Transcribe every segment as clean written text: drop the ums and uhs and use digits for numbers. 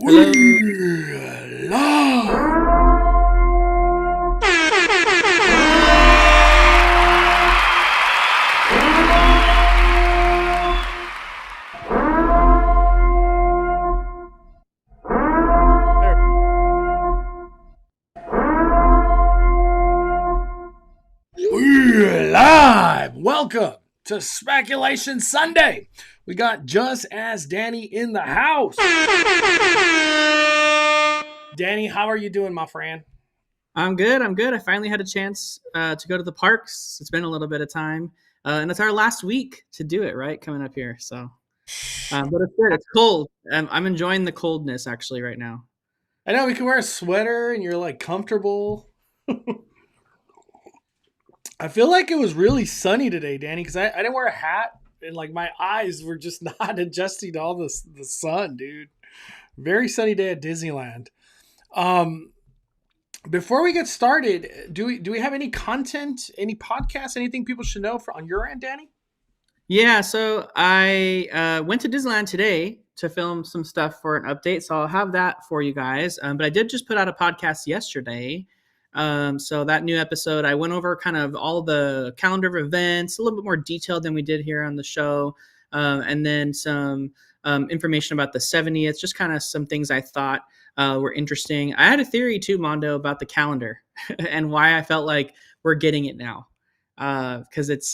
Hello. We're live. We're live. Welcome to Speculation Sunday. We got Just As Danny in the house. Danny, how are you doing, my friend? I'm good. I finally had a chance to go to the parks. It's been a little bit of time. And it's our last week to do it, right? Coming up here. So, but it's good. It's cold. I'm enjoying the coldness actually right now. I know we can wear a sweater and you're like comfortable. I feel like it was really sunny today, Danny, because I didn't wear a hat and like my eyes were just not adjusting to all the sun, dude. Very sunny day at Disneyland. Um, Before we get started, do we have any content, any podcasts, anything people should know on your end, Danny? Yeah. So I went to Disneyland today to film some stuff for an update. So I'll have that for you guys. But I did just put out a podcast yesterday. So that new episode, I went over kind of all the calendar of events, a little bit more detailed than we did here on the show, and then some information about the 70th, just kind of some things I thought were interesting. I had a theory too, Mondo, about the calendar and why I felt like we're getting it now, because it's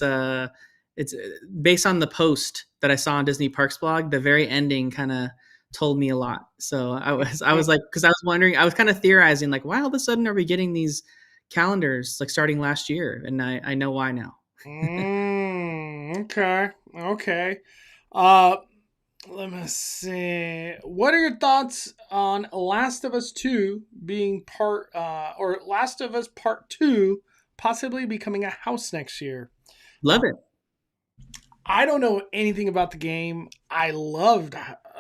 based on the post that I saw on Disney Parks blog. The very ending kind of told me a lot. So I was like, because I was wondering, I was kind of theorizing, like, why all of a sudden are we getting these calendars like starting last year? And I know why now. Okay. Uh, Let me see. What are your thoughts on Last of Us 2 being or Last of Us Part 2 possibly becoming a house next year? Love it. I don't know anything about the game. I loved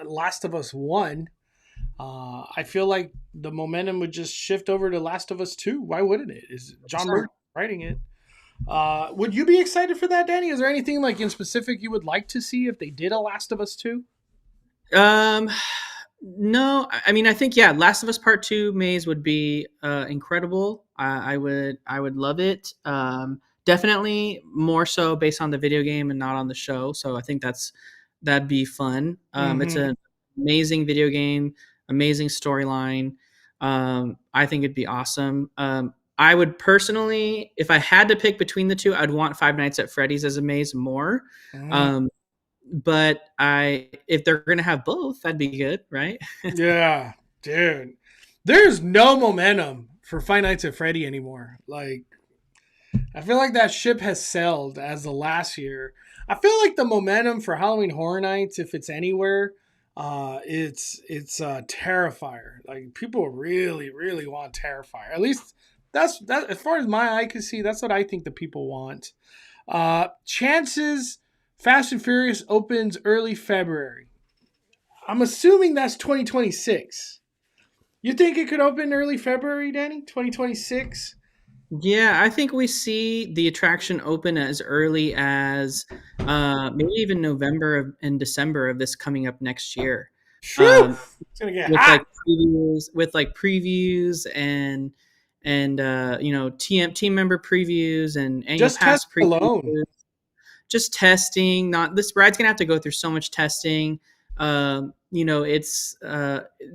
Last of Us 1. I feel like the momentum would just shift over to Last of Us 2. Why wouldn't it? Is John Murray writing it? Would you be excited for that, Danny? Is there anything like in specific you would like to see if they did a Last of Us 2? No, I mean, I think, yeah, Last of Us Part 2 Maze would be incredible. I would love it. Definitely more so based on the video game and not on the show. So I think that'd be fun. It's Mm-hmm. an amazing video game, amazing storyline. I think it'd be awesome. I would personally, if I had to pick between the two, I'd want Five Nights at Freddy's as a maze more. Mm. Um, but if they're gonna have both, that'd be good, right? Yeah, dude. There's no momentum for Five Nights at Freddy anymore. Like, I feel like that ship has sailed as the last year. I feel like the momentum for Halloween Horror Nights, if it's anywhere, it's Terrifier. Like people really, really want Terrifier. At least that as far as my eye can see, that's what I think the people want. Chances Fast and Furious opens early February. I'm assuming that's 2026. You think it could open early February, Danny? 2026? Yeah, I think we see the attraction open as early as maybe even and December of this coming up next year. Phew! Um, It's gonna get with hot. previews and team member previews and annual Just test pass previews, alone. just testing. Not this ride's gonna have to go through so much testing. It's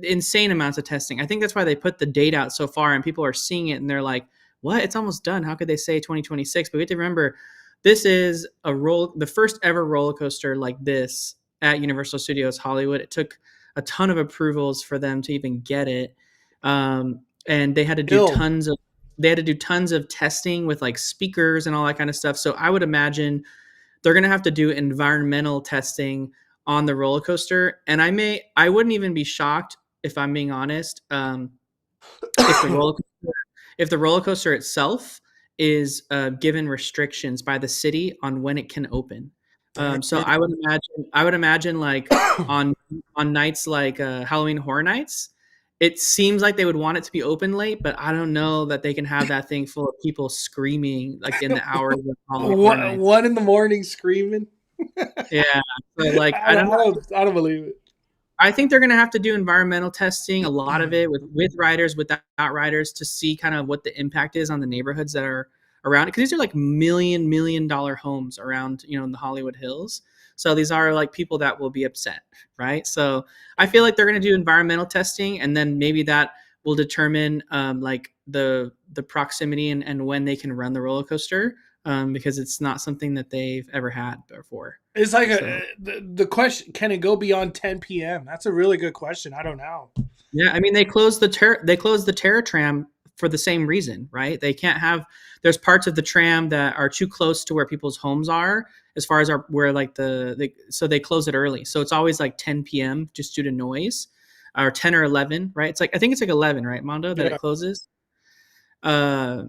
insane amounts of testing. I think that's why they put the date out so far, and people are seeing it and they're like, "What? It's almost done. How could they say 2026?" But we have to remember, this is the first ever roller coaster like this at Universal Studios Hollywood. It took a ton of approvals for them to even get it, and Build. they had to do tons of testing with like speakers and all that kind of stuff. So I would imagine they're going to have to do environmental testing on the roller coaster. And I wouldn't even be shocked, if I'm being honest, if the roller coaster itself is given restrictions by the city on when it can open. So I would imagine like on nights like Halloween Horror Nights, it seems like they would want it to be open late, but I don't know that they can have that thing full of people screaming like in the hours of Halloween Horror Nights. One in the morning screaming. Yeah. So like I don't know. I don't believe it. I think they're going to have to do environmental testing, a lot of it with riders, without riders, to see kind of what the impact is on the neighborhoods that are around it. Because these are like million dollar homes around, in the Hollywood Hills. So these are like people that will be upset, right? So I feel like they're going to do environmental testing, and then maybe that will determine like the proximity and when they can run the roller coaster, because it's not something that they've ever had before. It's like So. the question: can it go beyond 10 p.m.? That's a really good question. I don't know. Yeah, I mean they closed the Terra tram for the same reason, right? They can't have there's parts of the tram that are too close to where people's homes are as far as where like so they close it early. So it's always like 10 p.m. just due to noise, or 10 or 11, right? It's like I think it's like 11, right, Mondo, that it Yeah. closes. Uh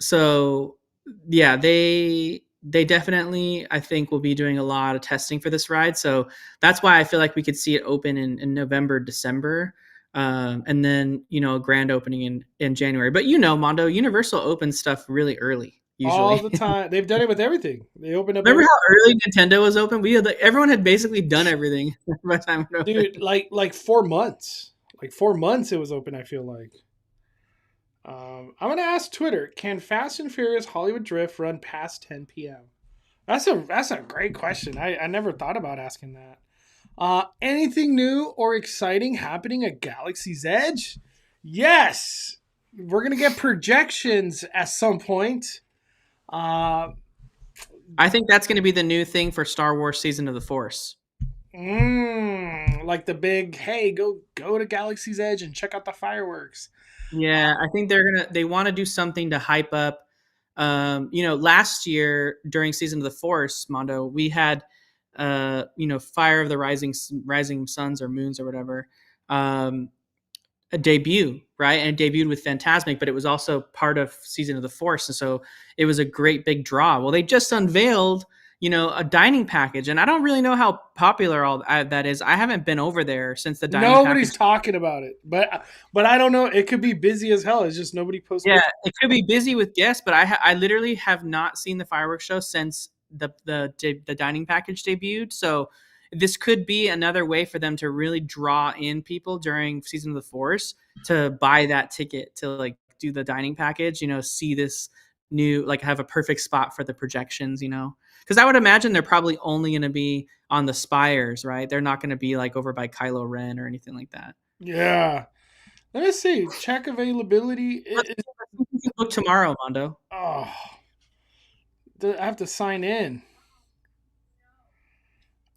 so yeah, they definitely, I think, will be doing a lot of testing for this ride. So that's why I feel like we could see it open in November, December, and then a grand opening in January. But Mondo, Universal opens stuff really early All usually. the time. They've done it with everything. They open up Remember every how early Nintendo was open? Everyone had basically done everything by the time it dude, opened. like 4 months. Like 4 months it was open, I feel like. I'm gonna ask Twitter, can Fast and Furious Hollywood Drift run past 10 p.m.? That's a great question. I never thought about asking that. Anything new or exciting happening at Galaxy's Edge? Yes. We're gonna get projections at some point. Uh, I think that's going to be the new thing for Star Wars Season of the Force. like the big, hey, go to Galaxy's Edge and check out the fireworks. Yeah, I think they want to do something to hype up. Last year during Season of the Force, Mondo, we had Fire of the Rising Suns or Moons or whatever, a debut, right? And it debuted with Fantasmic, but it was also part of Season of the Force, and so it was a great big draw. Well, they just unveiled, a dining package, and I don't really know how popular all that is. I haven't been over there since the dining Nobody's package. talking about it, but I don't know. It could be busy as hell. It's just nobody posts. Yeah, it could be busy with guests, but I literally have not seen the fireworks show since the dining package debuted. So this could be another way for them to really draw in people during Season of the Force to buy that ticket to like do the dining package. See this new, like, have a perfect spot for the projections. Because I would imagine they're probably only going to be on the spires, right? They're not going to be like over by Kylo Ren or anything like that. Yeah. Let me see. Check availability. Let's book tomorrow, Mondo. Oh, I have to sign in.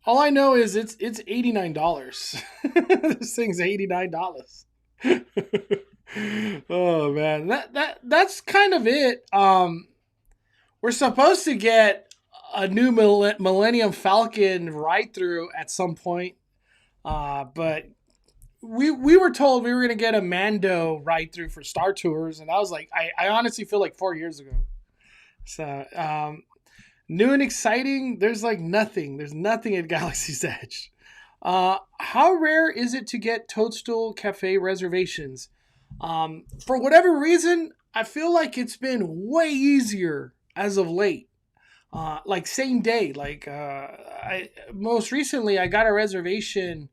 All I know is it's $89. This thing's $89. Oh man, that's kind of it. We're supposed to get a new Millennium Falcon ride through at some point, but we were told we were gonna get a Mando ride through for Star Tours, and I was like, I honestly feel like 4 years ago. So new and exciting. There's like nothing. There's nothing at Galaxy's Edge. How rare is it to get Toadstool Cafe reservations? For whatever reason, I feel like it's been way easier as of late. Like same day. Like I most recently I got a reservation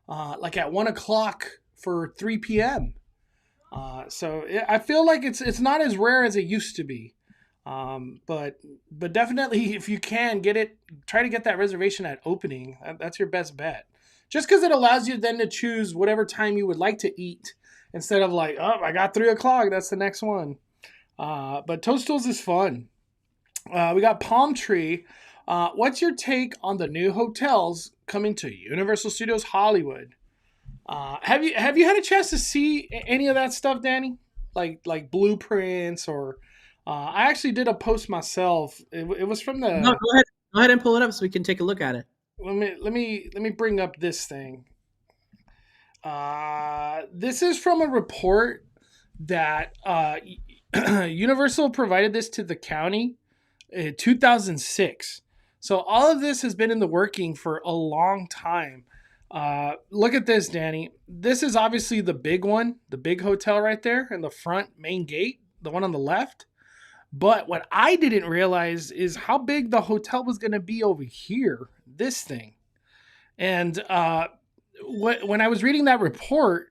like at 1 o'clock for 3 p.m. So I feel like it's not as rare as it used to be. But definitely if you can get it, try to get that reservation at opening. That's your best bet. Just because it allows you then to choose whatever time you would like to eat instead of like, oh, I got 3 o'clock. That's the next one. But Toastools is fun. We got Palm Tree. What's your take on the new hotels coming to Universal Studios Hollywood? Have you had a chance to see any of that stuff, Danny? Like blueprints or I actually did a post myself. It was from No, the go ahead. Go ahead and pull it up so we can take a look at it. let me bring up this thing. This is from a report that Universal provided this to the county in 2006. So all of this has been in the working for a long time. Look at this, Danny. This is obviously the big one, the big hotel right there in the front main gate, the one on the left. But what I didn't realize is how big the hotel was going to be over here, this thing. And when I was reading that report,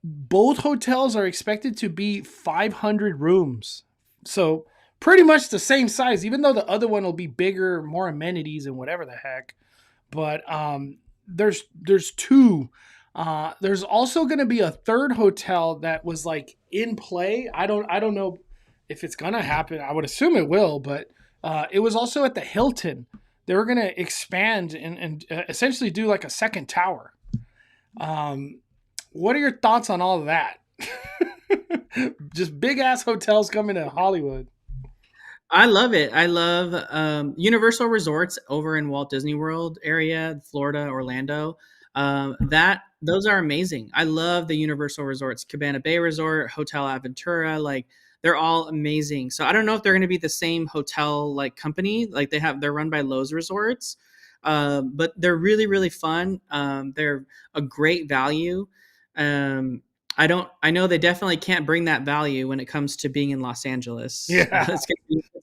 both hotels are expected to be 500 rooms. So pretty much the same size, even though the other one will be bigger, more amenities and whatever the heck. But there's two. There's also going to be a third hotel that was like in play. I don't know if it's gonna happen. I would assume it will, but it was also at the Hilton. They were gonna expand and essentially do like a second tower. What are your thoughts on all of that? Just big ass hotels coming to Hollywood. I love it. I love Universal Resorts over in Walt Disney World area, Florida, Orlando. That those are amazing. I love the Universal Resorts, Cabana Bay Resort, Hotel Aventura. Like they're all amazing. So I don't know if they're going to be the same hotel like company. Like they're run by Lowe's Resorts, but they're really really fun. They're a great value. Um, I know they definitely can't bring that value when it comes to being in Los Angeles. Yeah. It's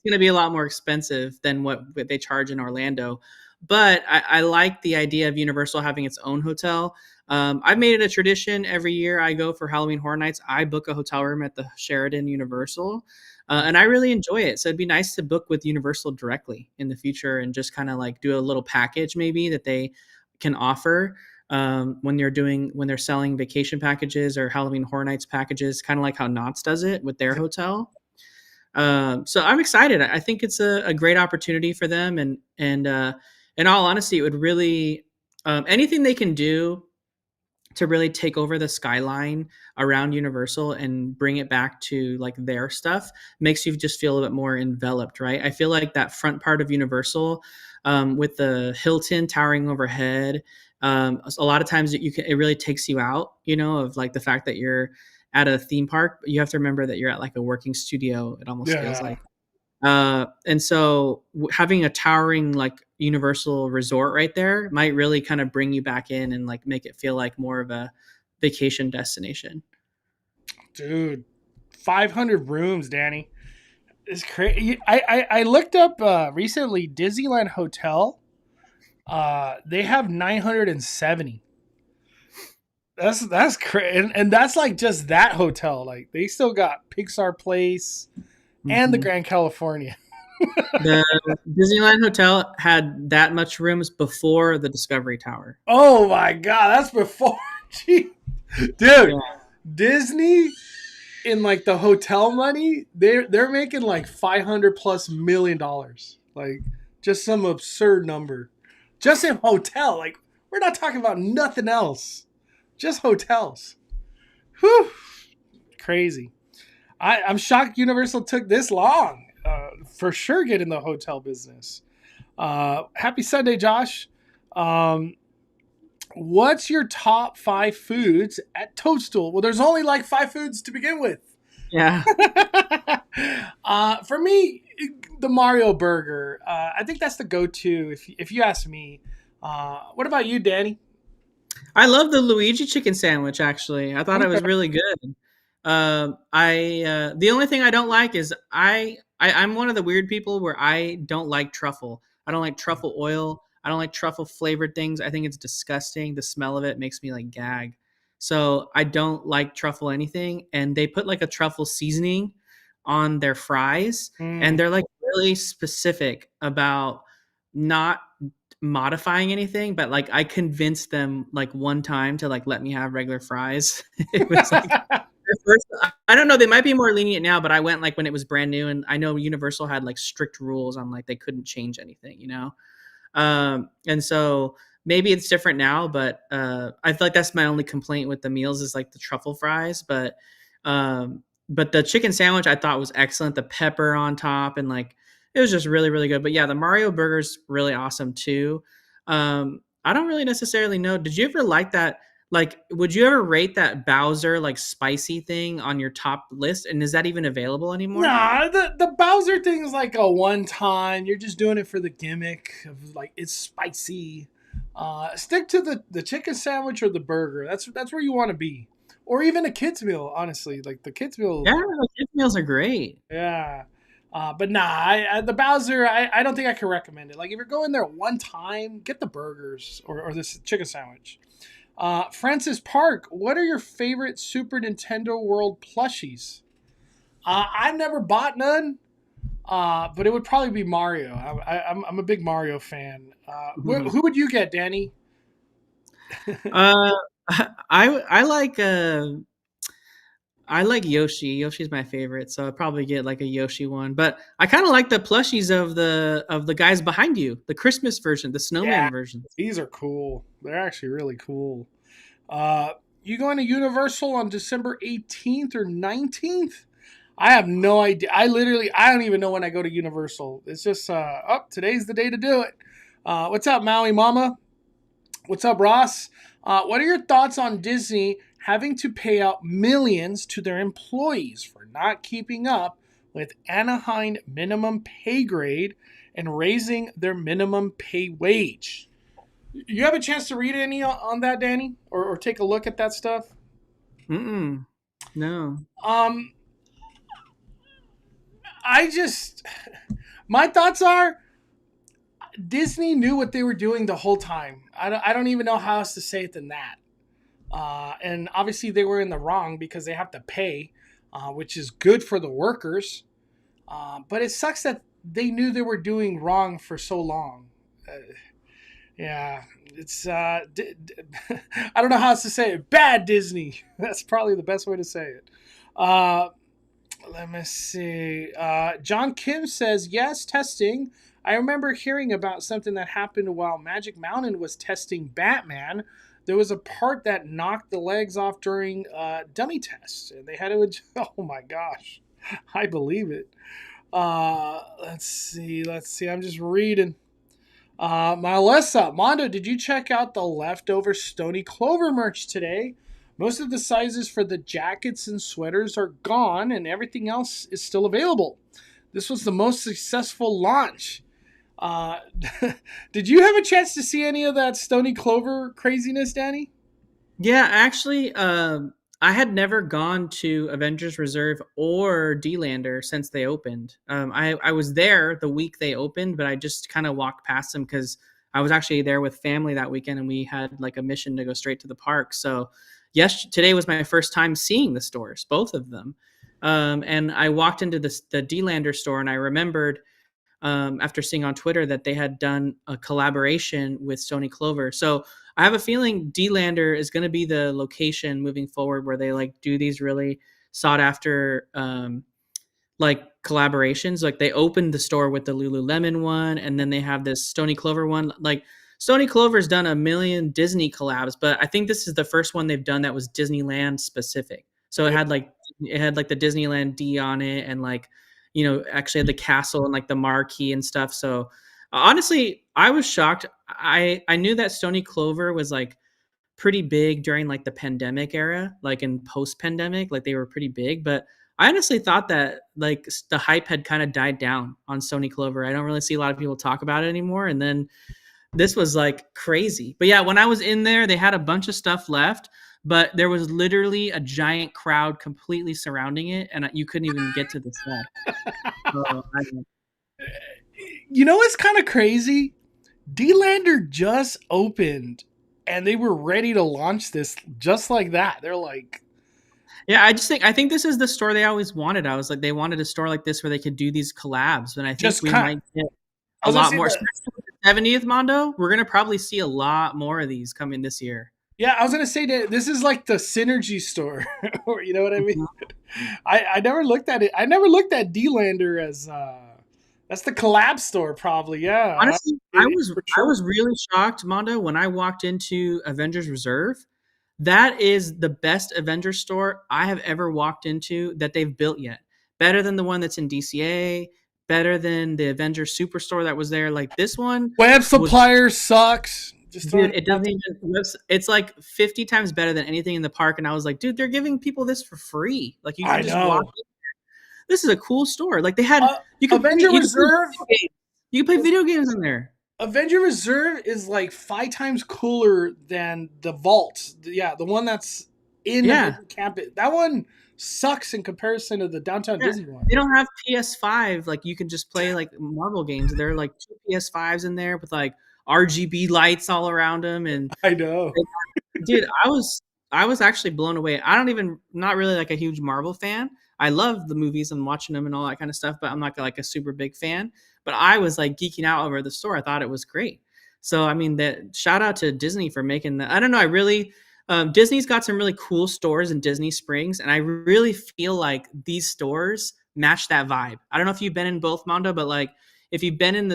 gonna be a lot more expensive than what they charge in Orlando. But I like the idea of Universal having its own hotel. I've made it a tradition every year I go for Halloween Horror Nights. I book a hotel room at the Sheraton Universal, and I really enjoy it. So it'd be nice to book with Universal directly in the future and just kind of like do a little package maybe that they can offer when they're selling vacation packages or Halloween Horror Nights packages, kind of like how Knott's does it with their hotel. So I'm excited. I think it's a great opportunity for them, and in all honesty, it would really anything they can do to really take over the skyline around Universal and bring it back to like their stuff makes you just feel a bit more enveloped, right? I feel like that front part of Universal with the Hilton towering overhead, a lot of times it really takes you out, of like the fact that you're at a theme park, but you have to remember that you're at like a working studio. It almost feels Yeah. like. And so having a towering like Universal resort right there might really kind of bring you back in and like make it feel like more of a vacation destination. Dude, 500 rooms, Danny. It's crazy. I looked up recently Disneyland Hotel. They have 970. That's crazy, and that's like just that hotel. Like they still got Pixar Place and the Mhm. Grand California. The Disneyland Hotel had that much rooms before the Discovery Tower. Oh my god, that's before. Gee. Yeah. Dude, Disney in like the hotel money, they're making like 500 plus $1 million. Like just some absurd number. Just in hotel. Like we're not talking about nothing else. Just hotels. Whew. Crazy. I'm shocked Universal took this long. For sure get in the hotel business. Happy Sunday, Josh. What's your top 5 foods at Toadstool? Well, there's only like 5 foods to begin with. Yeah. For me, the Mario burger. I think that's the go-to if you ask me. What about you, Danny? I love the Luigi chicken sandwich. Actually, I thought it Okay. was really good. I the only thing I don't like is I'm one of the weird people where I don't like truffle. I don't like truffle oil. I don't like truffle flavored things. I think it's disgusting. The smell of it makes me like gag. So I don't like truffle anything. And they put like a truffle seasoning on their fries, Mm. and they're like really specific about not modifying anything, but like I convinced them like one time to like let me have regular fries. It was like at first, I don't know, they might be more lenient now, but I went like when it was brand new, and I know Universal had like strict rules on like they couldn't change anything. And so maybe it's different now, but I feel like that's my only complaint with the meals is like the truffle fries, but the chicken sandwich I thought was excellent. The pepper on top and like it was just really really good. But yeah, the Mario burger's really awesome too. I don't really necessarily know. Did you ever like that? Like, would you ever rate that Bowser like spicy thing on your top list? And is that even available anymore? Nah, the Bowser thing is like a one time. You're just doing it for the gimmick of like it's spicy. Stick to the chicken sandwich or the burger. That's where you want to be, or even a kids meal. Honestly, like the kids meal. Yeah, the kids meals are great. Yeah. But nah, the Bowser, I don't think I can recommend it. Like if you're going there one time, get the burgers or this chicken sandwich. Francis Park, what are your favorite Super Nintendo World plushies? I've never bought none, but it would probably be Mario. I'm a big Mario fan. Who would you get, Danny? uh, I like I like Yoshi. Yoshi's my favorite, so I'd probably get like a Yoshi one. But I kind of like the plushies of the guys behind you, the Christmas version, the Yeah, snowman version. these are cool. They're actually really cool. Uh, you going to Universal on December 18th or 19th? I have no idea. I don't even know when I go to Universal. It's just, today's the day to do it. What's up, Maui Mama? What's up, Ross? What are your thoughts on Disney having to pay out millions to their employees for not keeping up with Anaheim minimum pay grade and raising their minimum pay wage? You have a chance to read any on that, Danny, or take a look at that stuff? Mm-mm. No. Um, I just, my thoughts are Disney knew what they were doing the whole time. I don't even know how else to say it than that. And obviously they were in the wrong because they have to pay, which is good for the workers. But it sucks that they knew they were doing wrong for so long. Yeah, it's I don't know how else to say it. Bad Disney. That's probably the best way to say it. Uh, Let me see. John Kim says yes, testing. I remember hearing about something that happened while Magic Mountain was testing Batman. There was a part that knocked the legs off during dummy tests, and they had to. Oh my gosh, I believe it. Let's see. Let's see. I'm just reading. Malessa, Mondo, did you check out the leftover Stony Clover merch today? Most of the sizes for the jackets and sweaters are gone, and everything else is still available. This was the most successful launch. Uh, did you have a chance to see any of that Stony Clover craziness, Danny? Yeah, actually, I had never gone to Avengers Reserve or D-Lander since they opened. I was there the week they opened, but I just kind of walked past them because I was actually there with family that weekend, and we had like a mission to go straight to the park. So, yes, today was my first time seeing the stores, both of them. And I walked into the D-Lander store, and I remembered after seeing on Twitter that they had done a collaboration with Stony Clover. So I have a feeling D-Lander is going to be the location moving forward where they like do these really sought after like collaborations. Like they opened the store with the Lululemon one, and then they have this Stony Clover one. Like Stony Clover's done a million Disney collabs, but I think this is the first one they've done that was Disneyland specific. So it had like the Disneyland D on it, and like actually had the castle and like the marquee and stuff. So honestly, I was shocked. I knew that Stony Clover was like pretty big during like the pandemic era, like in post pandemic, like they were pretty big, but I honestly thought that like the hype had kind of died down on Stony Clover. I don't really see a lot of people talk about it anymore. And then this was like crazy. But yeah, when I was in there, they had a bunch of stuff left, but there was literally a giant crowd completely surrounding it, and you couldn't even get to the set. So, You know what's kind of crazy? D-Lander just opened and they were ready to launch this just like that. They're like, yeah, I think this is the store they always wanted. I was like, they wanted a store like this where they could do these collabs, and I think just we kind might get I a was gonna lot say more. that. Especially with the 70th Mondo, we're gonna probably see a lot more of these coming this year. Yeah, I was gonna say that this is like the synergy store, or you know what I mean. Mhm. I never looked at it. I never looked at D-Lander as that's the collab store, probably. Yeah, Honestly, for I sure. was really shocked, Mondo, when I walked into Avengers Reserve. That is the best Avengers store I have ever walked into that they've built yet. Better than the one that's in DCA, better than the Avengers Superstore that was there. Like this one Web was, supplier sucks. Just throwing dude, it it out doesn't there. even, it's like 50 times better than anything in the park. And I was like, dude, they're giving people this for free. Like you can I just walk know. in. This is a cool store. Like they had, Avenger you could play Reserve. video games. You could play video games in there. Avenger Reserve is like 5 times cooler than the Vault. Yeah, the one that's in Yeah. Avenger Campus. That one sucks in comparison to the Downtown Yeah, Disney one. they don't have PS5. Like you can just play like Marvel games. There are like two PS5s in there with like RGB lights all around them, and I know. dude, I was actually blown away. I don't even not really like a huge Marvel fan. I love the movies and watching them and all that kind of stuff, but I'm not like a super big fan. But I was like geeking out over the store. I thought it was great. So I mean, that shout out to Disney for making that. I don't know. I really Disney's got some really cool stores in Disney Springs, and I really feel like these stores match that vibe. I don't know if you've been in both, Mondo, but like if you've been in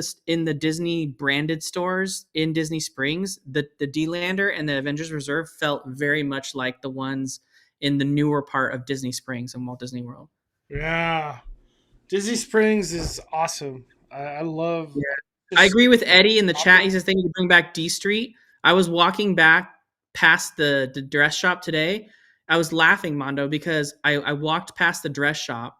the Disney branded stores in Disney Springs, the D-Lander and the Avengers Reserve felt very much like the ones in the newer part of Disney Springs and Walt Disney World. Yeah, Disney Springs is awesome. I love Yeah. I just agree with Eddie in the chat. shopping. He says they need to bring back D Street. I was walking back past the dress shop today. I was laughing, Mondo, because I walked past the dress shop.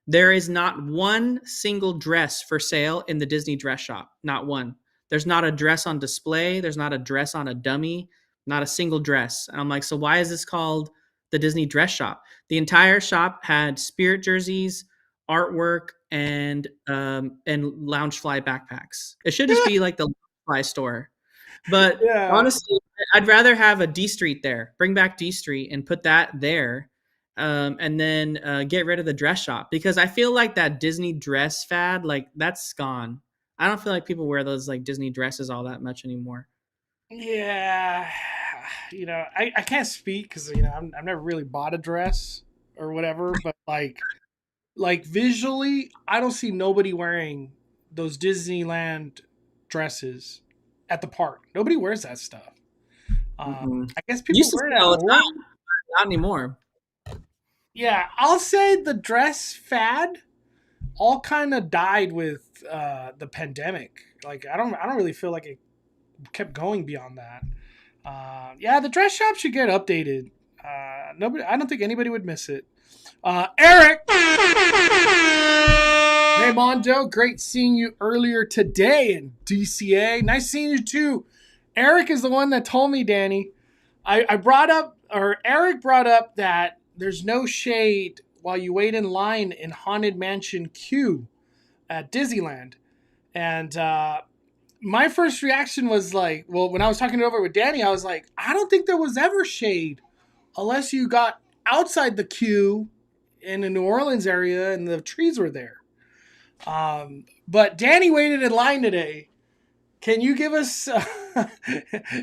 There is not one single dress for sale in the Disney dress shop. Not one. There's not a dress on display. There's not a dress on a dummy. Not a single dress. And I'm like, so why is this called the Disney dress shop? The entire shop had Spirit jerseys, artwork, and Loungefly backpacks. It should just be like the Loungefly store. But Yeah, honestly, I'd rather have a D Street there. Bring back D Street and put that there, and then get rid of the dress shop because I feel like that Disney dress fad, like that's gone. I don't feel like people wear those like Disney dresses all that much anymore. yeah. I can't speak because I've never really bought a dress or whatever, but like visually, I don't see nobody wearing those Disneyland dresses at the park. Nobody wears that stuff. Mm-hmm. I guess Used people to wear see it it at all the time, home. not anymore. Yeah, I'll say the dress fad all kind of died with the pandemic. Like I don't really feel like it kept going beyond that. Yeah, the dress shop should get updated. Nobody, I don't think anybody would miss it. Eric, hey Mondo, great seeing you earlier today in DCA. Nice seeing you too. Eric is the one that told me, Danny. I brought up, or Eric brought up that there's no shade while you wait in line in Haunted Mansion queue at Disneyland. And my first reaction was like, well, when I was talking it over with Danny, I was like, I don't think there was ever shade unless you got outside the queue in the New Orleans area and the trees were there. But Danny waited in line today. Can you give us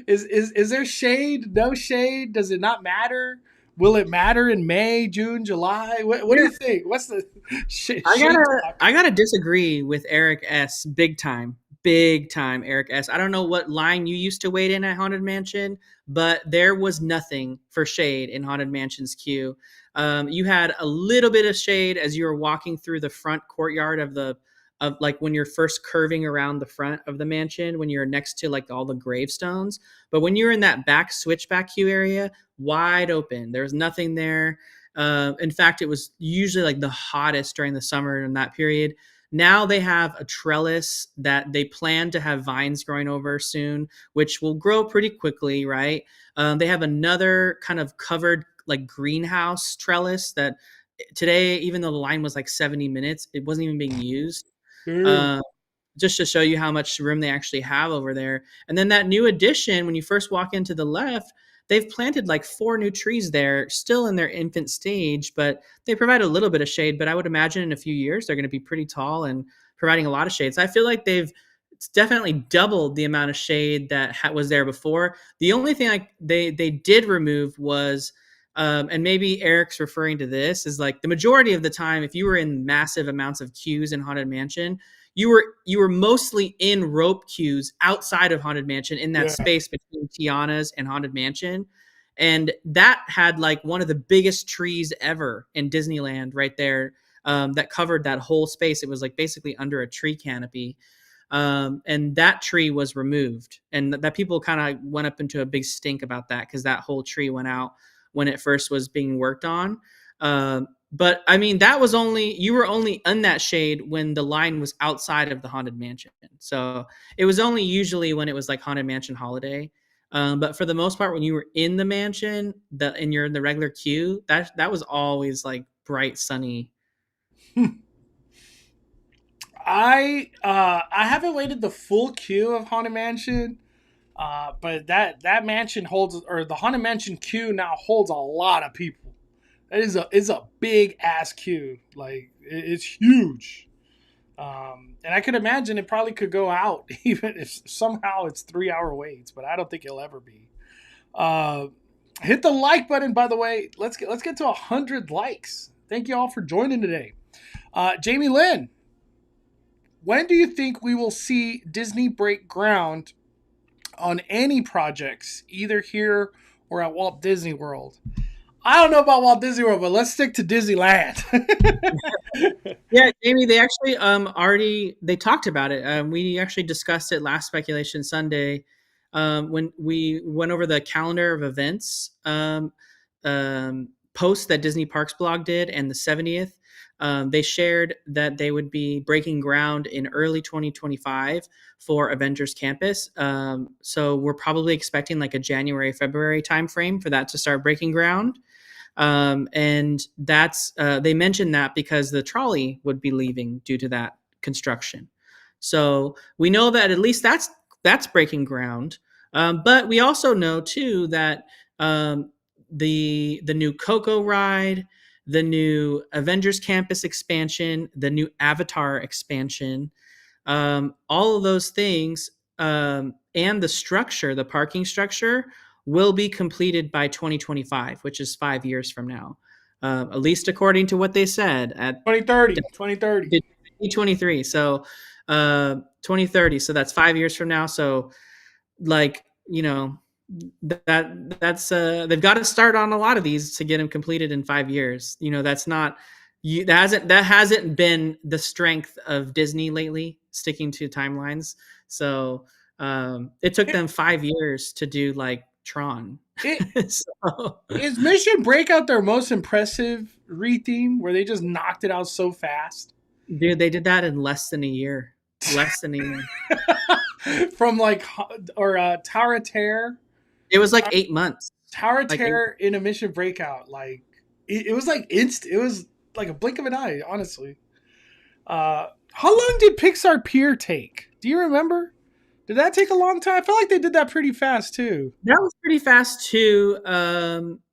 is there shade? No shade? Does it not matter? Will it matter in May, June, July? What do you think? What's the I shade gotta talk? I gotta disagree with Eric S. Big time, Eric S. I don't know what line you used to wait in at Haunted Mansion, but there was nothing for shade in Haunted Mansion's queue. You had a little bit of shade as you were walking through the front courtyard of like when you're first curving around the front of the mansion when you're next to like all the gravestones. But when you're in that back switchback queue area, wide open, there was nothing there. In fact, it was usually like the hottest during the summer in that period. Now they have a trellis that they plan to have vines growing over soon, which will grow pretty quickly, right? They have another kind of covered like greenhouse trellis that today, even though the line was like 70 minutes, it wasn't even being used. Dude. Uh, just to show you how much room they actually have over there. And then that new addition, when you first walk into the left, they've planted like 4 new trees there, still in their infant stage, but they provide a little bit of shade. But I would imagine in a few years they're going to be pretty tall and providing a lot of shade. So I feel like they've it's definitely doubled the amount of shade that was there before. The only thing they did remove was and maybe Eric's referring to this is like the majority of the time, if you were in massive amounts of queues in Haunted Mansion, you were mostly in rope queues outside of Haunted Mansion in that Yeah. space between Tiana's and Haunted Mansion. And that had like one of the biggest trees ever in Disneyland right there that covered that whole space. It was like basically under a tree canopy. And that tree was removed. And that people kind of went up into a big stink about that because that whole tree went out when it first was being worked on. But I mean, that was only you were only in that shade when the line was outside of the Haunted Mansion. So it was only usually when it was like Haunted Mansion Holiday. But for the most part, when you were in the mansion, and you're in the regular queue, that was always like bright, sunny. I haven't waited the full queue of Haunted Mansion, But that mansion holds, or the Haunted Mansion queue now holds a lot of people. That is a big ass queue. Like it's huge. And I could imagine it probably could go out even if somehow it's 3 hour waits, but I don't think it'll ever be. Uh, Hit the like button, by the way. Let's get to 100 likes. Thank you all for joining today. Jamie Lynn, when do you think we will see Disney break ground on any projects, either here or at Walt Disney World? I don't know about Walt Disney World, but let's stick to Disneyland. Yeah, Jamie, they actually already they talked about it. We actually discussed it last Speculation Sunday when we went over the calendar of events post that Disney Parks blog did, and the 70th. They shared that they would be breaking ground in early 2025 for Avengers Campus. So we're probably expecting like a January, February timeframe for that to start breaking ground. And that's they mentioned that because the trolley would be leaving due to that construction. So we know that at least that's breaking ground. But we also know too that the new Coco ride, the new Avengers Campus expansion, the new Avatar expansion, all of those things, and the structure, the parking structure, will be completed by 2025, which is 5 years from now, at least according to what they said at 2030, 2030. 2023. So 2030. So that's 5 years from now. So like, that's they've got to start on a lot of these to get them completed in 5 years. That's not that hasn't been the strength of Disney lately, sticking to timelines. So it took them 5 years to do like Tron. It, So, is Mission Breakout their most impressive retheme where they just knocked it out so fast? dude, they did that in less than a year. Less than a year. From like, or Tower of Terror. It was like 8 months. Tower of Like Terror in a Mission Breakout. Like, it was like instant. It was like a blink of an eye, honestly. How long did Pixar Pier take? Do you remember? Did that take a long time? I felt like they did that pretty fast too. that was pretty fast too.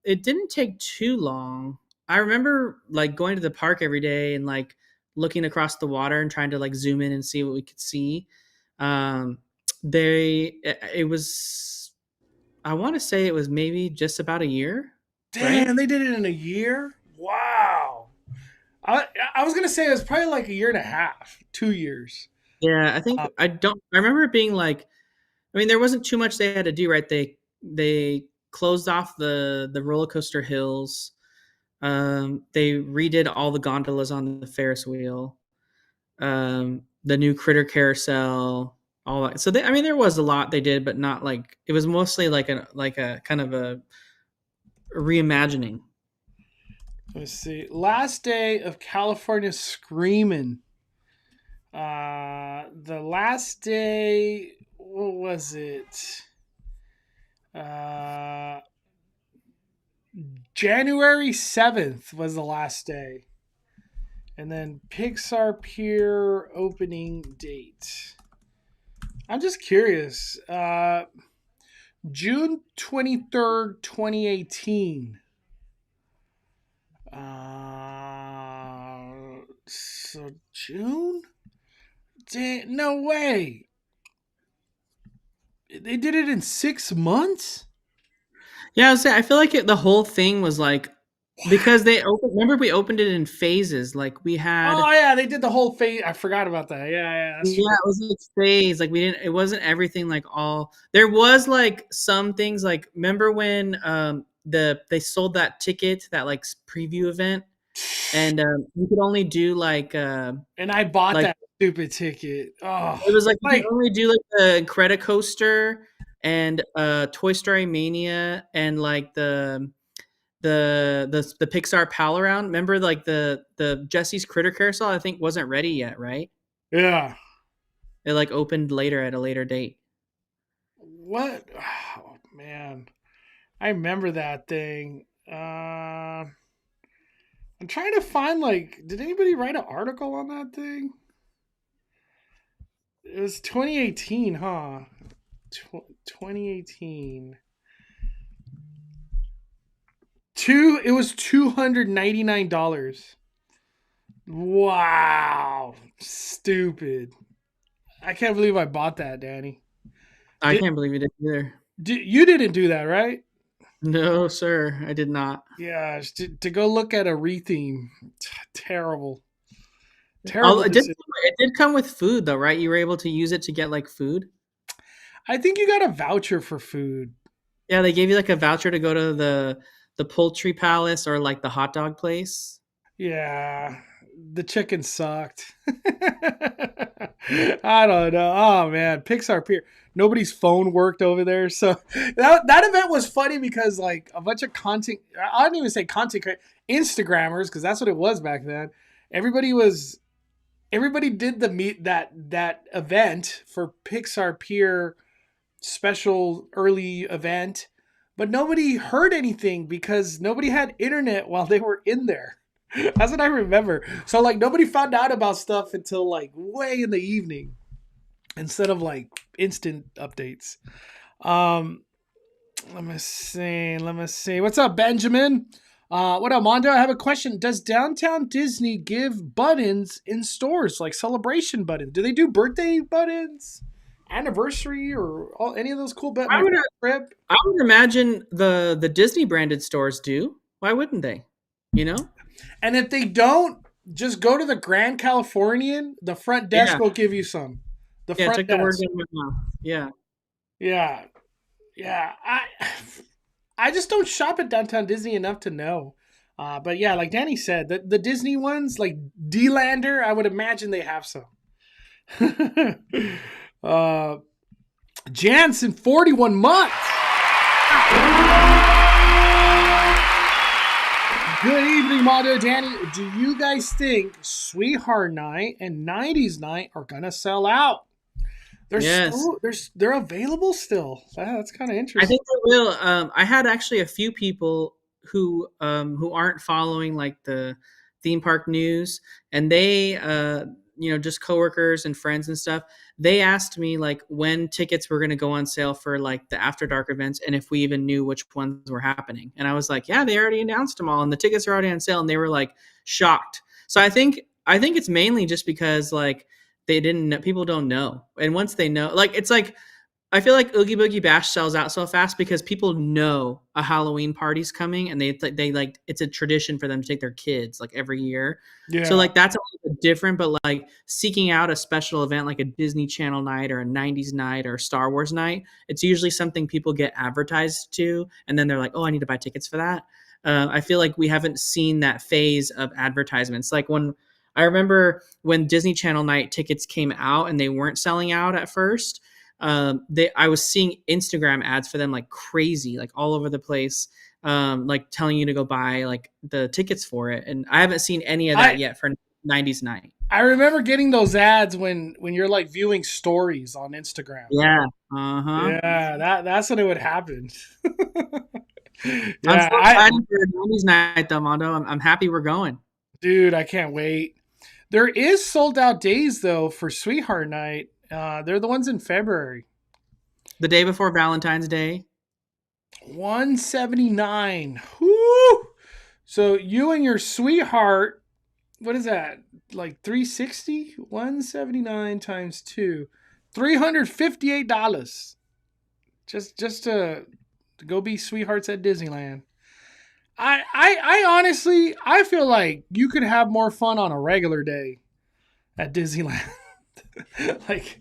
It didn't take too long. I remember like going to the park every day and like looking across the water and trying to like zoom in and see what we could see. Um, it was, I want to say it was maybe just about a year, right? Damn, they did it in a year. Wow. I was gonna say it was probably like a year and a half, 2 years. Yeah, I think Uh, I remember it being like, I mean, there wasn't too much they had to do, right? They closed off the roller coaster hills. They redid all the gondolas on the Ferris wheel. The new critter carousel, all that. So I mean, there was a lot they did, but not like it was mostly like a kind of a reimagining. let's see. Last day of California Screaming. The last day. What was it? Uh, January 7th was the last day. And then Pixar Pier opening date. I'm just curious. June 23rd, 2018. So June? No way. They did it in 6 months? Yeah, I feel like the whole thing was like because they opened. Remember, we opened it in phases. Like we had, Oh, yeah, they did the whole phase. I forgot about that. Yeah, that's yeah, true. it was like phase. Like we didn't. It wasn't everything. Like all there was like some things. Like remember when they sold that ticket, that like preview event, and you could only do And I bought like that stupid ticket. Oh, it was like you like, could only do like the Credicoaster and Toy Story Mania and like the Pixar Pal Around. Remember like the Jesse's Critter Carousel? I think wasn't ready yet, right? yeah. It like opened later at a later date. What? Oh, man. I remember that thing. I'm trying to find, like, did anybody write an article on that thing? It was 2018, huh? 2018. It was $299. Wow. Stupid. I can't believe I bought that, Danny. I can't believe you did either. You didn't do that, right? No, sir, I did not. Yeah, to go look at a retheme. Terrible. Although Terrible it did come with food though, right? You were able to use it to get like food. I think you got a voucher for food. Yeah, they gave you like a voucher to go to the poultry palace or like the hot dog place. Yeah, the chicken sucked. I don't know. Oh man, Pixar Pier. Nobody's phone worked over there, so that event was funny because like a bunch of content. I don't even say content Instagrammers because that's what it was back then. Everybody did the meet that event for Pixar Pier special early event, but nobody heard anything because nobody had internet while they were in there. That's what I remember. So like nobody found out about stuff until like way in the evening instead of like instant updates. Let me see. What's up, Benjamin? What up, Mondo? I have a question. Does Downtown Disney give buttons in stores, like celebration buttons? Do they do birthday buttons, anniversary, or any of those cool buttons? I would imagine the Disney branded stores do. Why wouldn't they? You know? And if they don't, just go to the Grand Californian. The front desk will give you some. The front desk. Yeah. Yeah. Yeah. I just don't shop at Downtown Disney enough to know. But yeah, like Danny said, the Disney ones, like D-Lander, I would imagine they have some. Jansen, 41 months. Good evening, Mondo. Danny, do you guys think Sweetheart Night and 90s Night are going to sell out? They're available still. That's kind of interesting. I think they will. I had actually a few people who aren't following like the theme park news, and they just coworkers and friends and stuff. They asked me like when tickets were going to go on sale for like the After Dark events, and if we even knew which ones were happening. And I was like, yeah, they already announced them all, and the tickets are already on sale, and they were like shocked. So I think it's mainly just because like they didn't know, people don't know. And once they know, like, it's like, I feel like Oogie Boogie Bash sells out so fast because people know a Halloween party's coming, and they like, it's a tradition for them to take their kids like every year. Yeah. So like, that's a little bit different, but like seeking out a special event, like a Disney Channel night or a 90s night or Star Wars night, it's usually something people get advertised to. And then they're like, oh, I need to buy tickets for that. I feel like we haven't seen that phase of advertisements. Like I remember when Disney Channel night tickets came out and they weren't selling out at first. I was seeing Instagram ads for them like crazy, like all over the place, like telling you to go buy like the tickets for it. And I haven't seen any of that yet for 90s night. I remember getting those ads when you're like viewing stories on Instagram. Yeah. Yeah, that's when it would happen. Yeah, I'm so excited for 90s night though, Mondo. I'm happy we're going. Dude, I can't wait. There is sold out days though for Sweetheart Night. They're the ones in February. The day before Valentine's Day. $179. Woo! So you and your sweetheart, what is that? Like $360? $179 times 2. $358. Just to go be sweethearts at Disneyland. I honestly, I feel like you could have more fun on a regular day at Disneyland. Like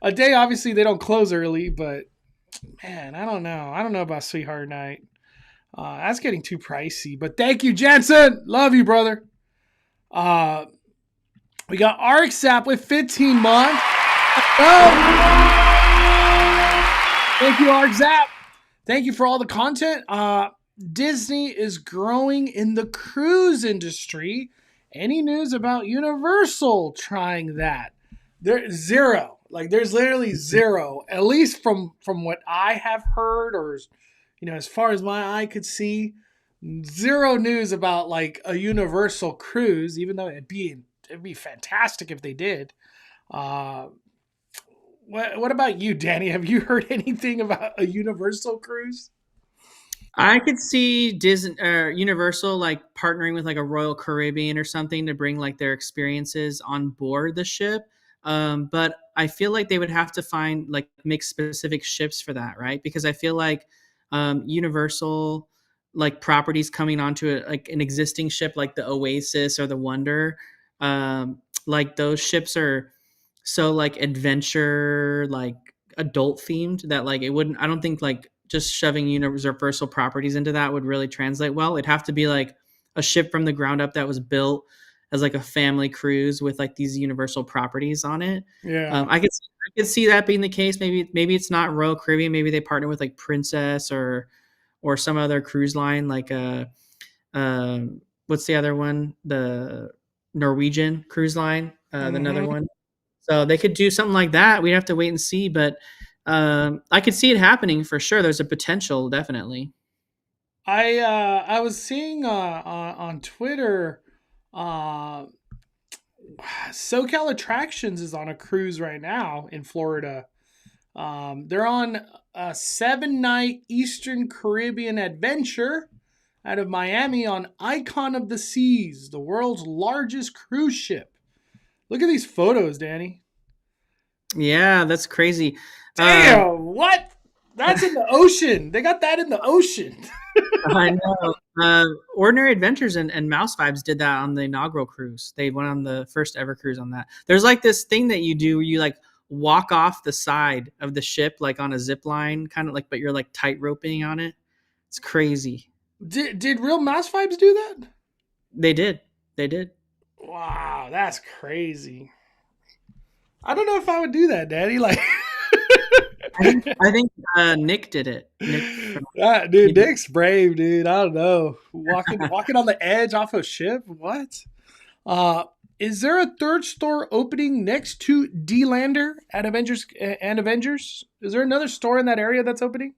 a day, obviously they don't close early, but man, I don't know about Sweetheart Night. That's getting too pricey, but thank you, Jensen. Love you, brother. We got ArcSap with 15 months. Thank you, ArcSap. Thank you for all the content. Disney is growing in the cruise industry. Any news about Universal trying that? There's zero. Like there's literally zero, at least from what I have heard, or as far as my eye could see, zero news about like a Universal cruise, even though it'd be fantastic if they did. what about you, Danny? Have you heard anything about a Universal cruise? I could see Disney Universal like partnering with like a Royal Caribbean or something to bring like their experiences on board the ship. But I feel like they would have to find like make specific ships for that, right? Because I feel like Universal like properties coming onto like an existing ship like the Oasis or the Wonder, like those ships are so like adventure like adult themed that like it wouldn't I don't think like just shoving universal properties into that would really translate well. It'd have to be like a ship from the ground up that was built as like a family cruise with like these universal properties on it. Yeah. I could see that being the case. Maybe it's not Royal Caribbean. Maybe they partner with like Princess or some other cruise line like what's the other one? The Norwegian cruise line, another Hmm. one. So they could do something like that. We'd have to wait and see, but I could see it happening for sure. There's a potential, definitely. I was seeing on Twitter, uh, SoCal Attractions is on a cruise right now in Florida. They're on a 7 night Eastern Caribbean adventure out of Miami on Icon of the Seas, the world's largest cruise ship. Look at these photos, Danny. Yeah, that's crazy. Um, Damn, what? That's in the ocean. They got that in the ocean. I know. Ordinary Adventures and Mouse Vibes did that on the inaugural cruise. They went on the first ever cruise on that. There's like this thing that you do where you like walk off the side of the ship like on a zip line, kind of like, but you're like tight roping on it. It's crazy. Did real Mouse Vibes do that? They did. They did. Wow, that's crazy. I don't know if I would do that, Daddy. Like, I think Nick did it. Nick, he dude, did. Nick's brave, dude. I don't know. Walking on the edge off a ship. What? Uh, is there a third store opening next to D Lander at Avengers and Avengers? Is there another store in that area that's opening?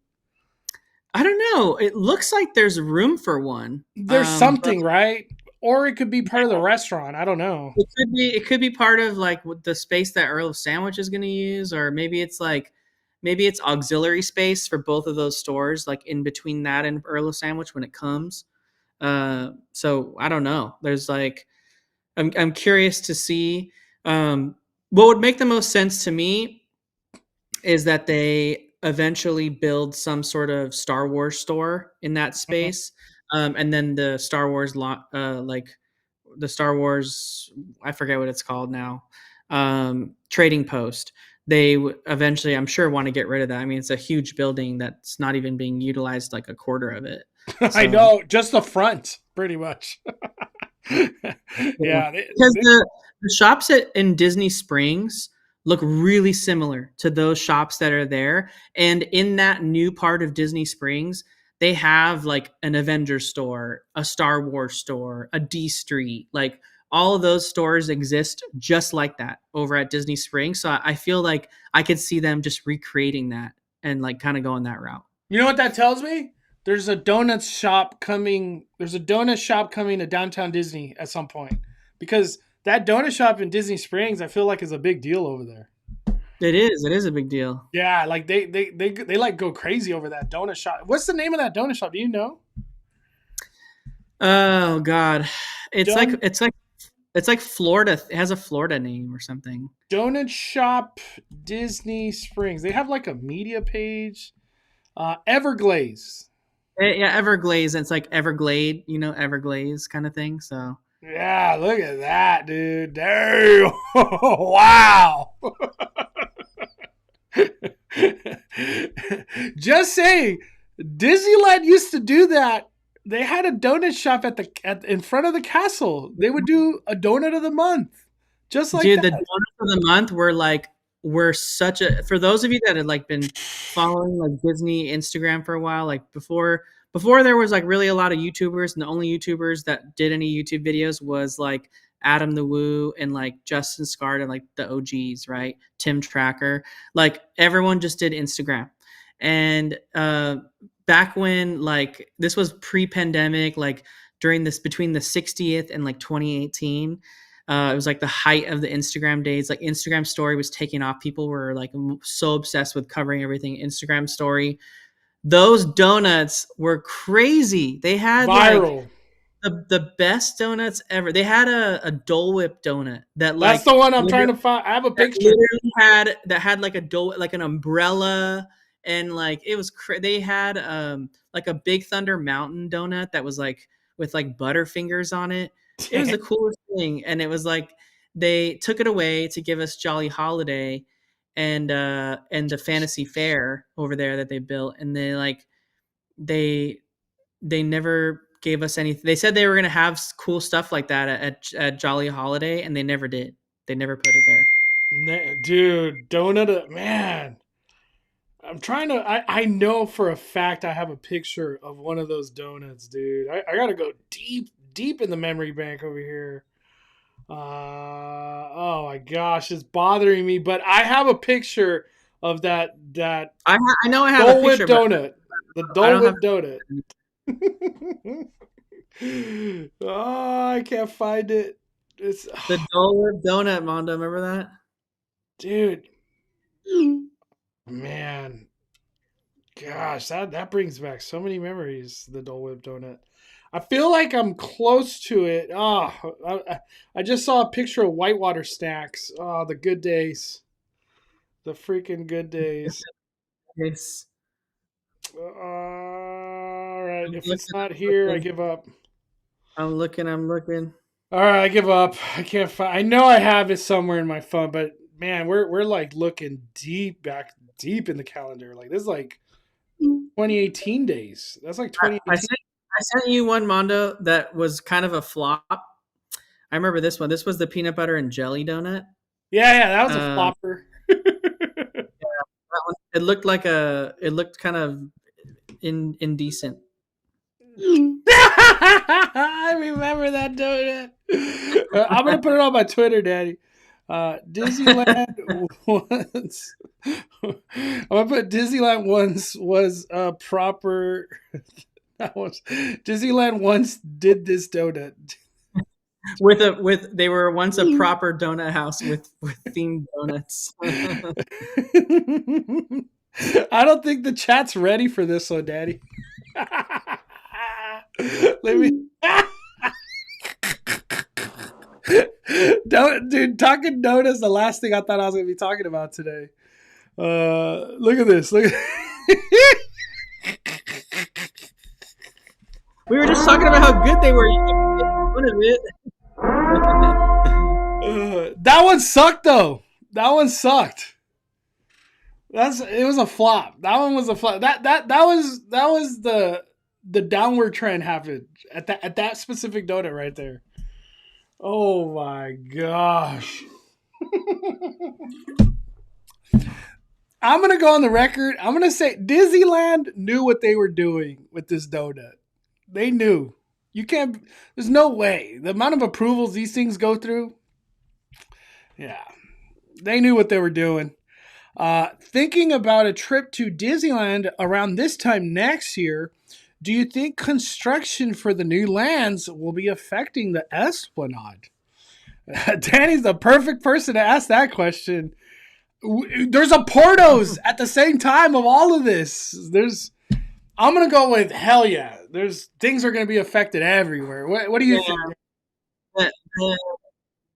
I don't know. It looks like there's room for one. There's But something, right? Or it could be part of the restaurant. I don't know. it could be part of like the space that Earl of Sandwich is going to use, or maybe it's auxiliary space for both of those stores, like in between that and Earl of Sandwich when it comes. So I don't know. There's like I'm curious to see what would make the most sense to me is that they eventually build some sort of Star Wars store in that Mhm. space, and then the Star Wars like the Star Wars, I forget what it's called now, trading post. They eventually, I'm sure, want to get rid of that. I mean, it's a huge building that's not even being utilized like a quarter of it. I So know, just the front, pretty much. yeah. Yeah, Because the shops in Disney Springs look really similar to those shops that are there. And in that new part of Disney Springs, they have like an Avengers store, a Star Wars store, a D Street. Like all of those stores exist just like that over at Disney Springs. So I feel like I could see them just recreating that and like kind of going that route. you know what that tells me? There's a donut shop coming. There's a donut shop coming to downtown Disney at some point because that donut shop in Disney Springs, I feel like, is a big deal over there. It is. It is a big deal. Yeah, like they like go crazy over that donut shop. What's the name of that donut shop? Do you know? Oh God, it's like Don it's like it's like Florida. It has a Florida name or something. Donut Shop Disney Springs. They have like a media page. Everglaze. Yeah, Everglades. It's like Everglade, Everglades kind of thing. So Yeah, look at that, dude. Damn. Wow. Just saying, Disneyland used to do that. They had a donut shop in front of the castle. They would do a donut of the month, just like dude, the that. donuts of the month were such a for those of you that had like been following like Disney Instagram for a while, like before there was like really a lot of YouTubers, and the only YouTubers that did any YouTube videos was like Adam the Woo and like Justin Scart and like the OGs, right? Tim Tracker. Like everyone just did Instagram. And back when like this was pre-pandemic, like during this between the 60th and like 2018, It was like the height of the Instagram days. Like Instagram story was taking off. People were like so obsessed with covering everything Instagram story. Those donuts were crazy. They had like Viral. the best donuts ever. They had a Dole Whip donut that That's like the one I'm trying to find. I have a that picture. literally had that had like a Dole like an umbrella, and like it was they had like a Big Thunder Mountain donut that was like with like Butterfingers on it. It was the coolest thing, and it was like they took it away to give us Jolly Holiday and the Fantasy Fair over there that they built, and they they never gave us anything. They said they were going to have cool stuff like that at Jolly Holiday, and they never did. They never put it there. Dude, donut, man. I'm trying to. I know for a fact I have a picture of one of those donuts, dude. I got to go deep in the memory bank over here. Oh my gosh, it's bothering me. But I have a picture of that I know I have Dole a Whip picture, but donut. The I Dole don't have Whip donut. Oh, I can't find it. It's the Dole Whip donut, Mondo. Remember that? dude. Man, gosh, that brings back so many memories. The Dole Whip donut. I feel like I'm close to it. Oh, I just saw a picture of Whitewater snacks. Oh, the good days, the freaking good days. Yes. All right, I'm if looking. it's not I'm here, I looking. give up. I'm looking. I'm looking. All right, I give up. I can't find. I know I have it somewhere in my phone, but man, we're like looking deep in the calendar. Like this is like 2018 days. That's like I 2018. sent I sent you one, Mondo, that was kind of a flop. I remember this one. This was the peanut butter and jelly donut. Yeah, that was a Um, flopper. that one, it looked kind of indecent. I remember that donut. I'm gonna put it on my Twitter, Daddy. Disneyland once. I'm gonna put Disneyland once was a proper. That was Disneyland once did this donut. With they were once a proper donut house with themed donuts. I don't think the chat's ready for this one, Daddy. Let me. Dude, talking donuts the last thing I thought I was gonna be talking about today. Look at this. Look at We were just talking about how good they were. You kept making fun of it. that one sucked though. That one sucked. It was a flop. That one was a flop. That was the downward trend happened at that specific donut right there. Oh my gosh. I'm gonna go on the record. I'm gonna say Disneyland knew what they were doing with this donut. They knew. You can't. There's no way. The amount of approvals these things go through. Yeah, they knew what they were doing. Thinking about a trip to Disneyland around this time next year, do you think construction for the new lands will be affecting the Esplanade? Danny's the perfect person to ask that question. There's a Portos at the same time of all of this. I'm gonna go with hell yeah. Things are gonna be affected everywhere. What do you think?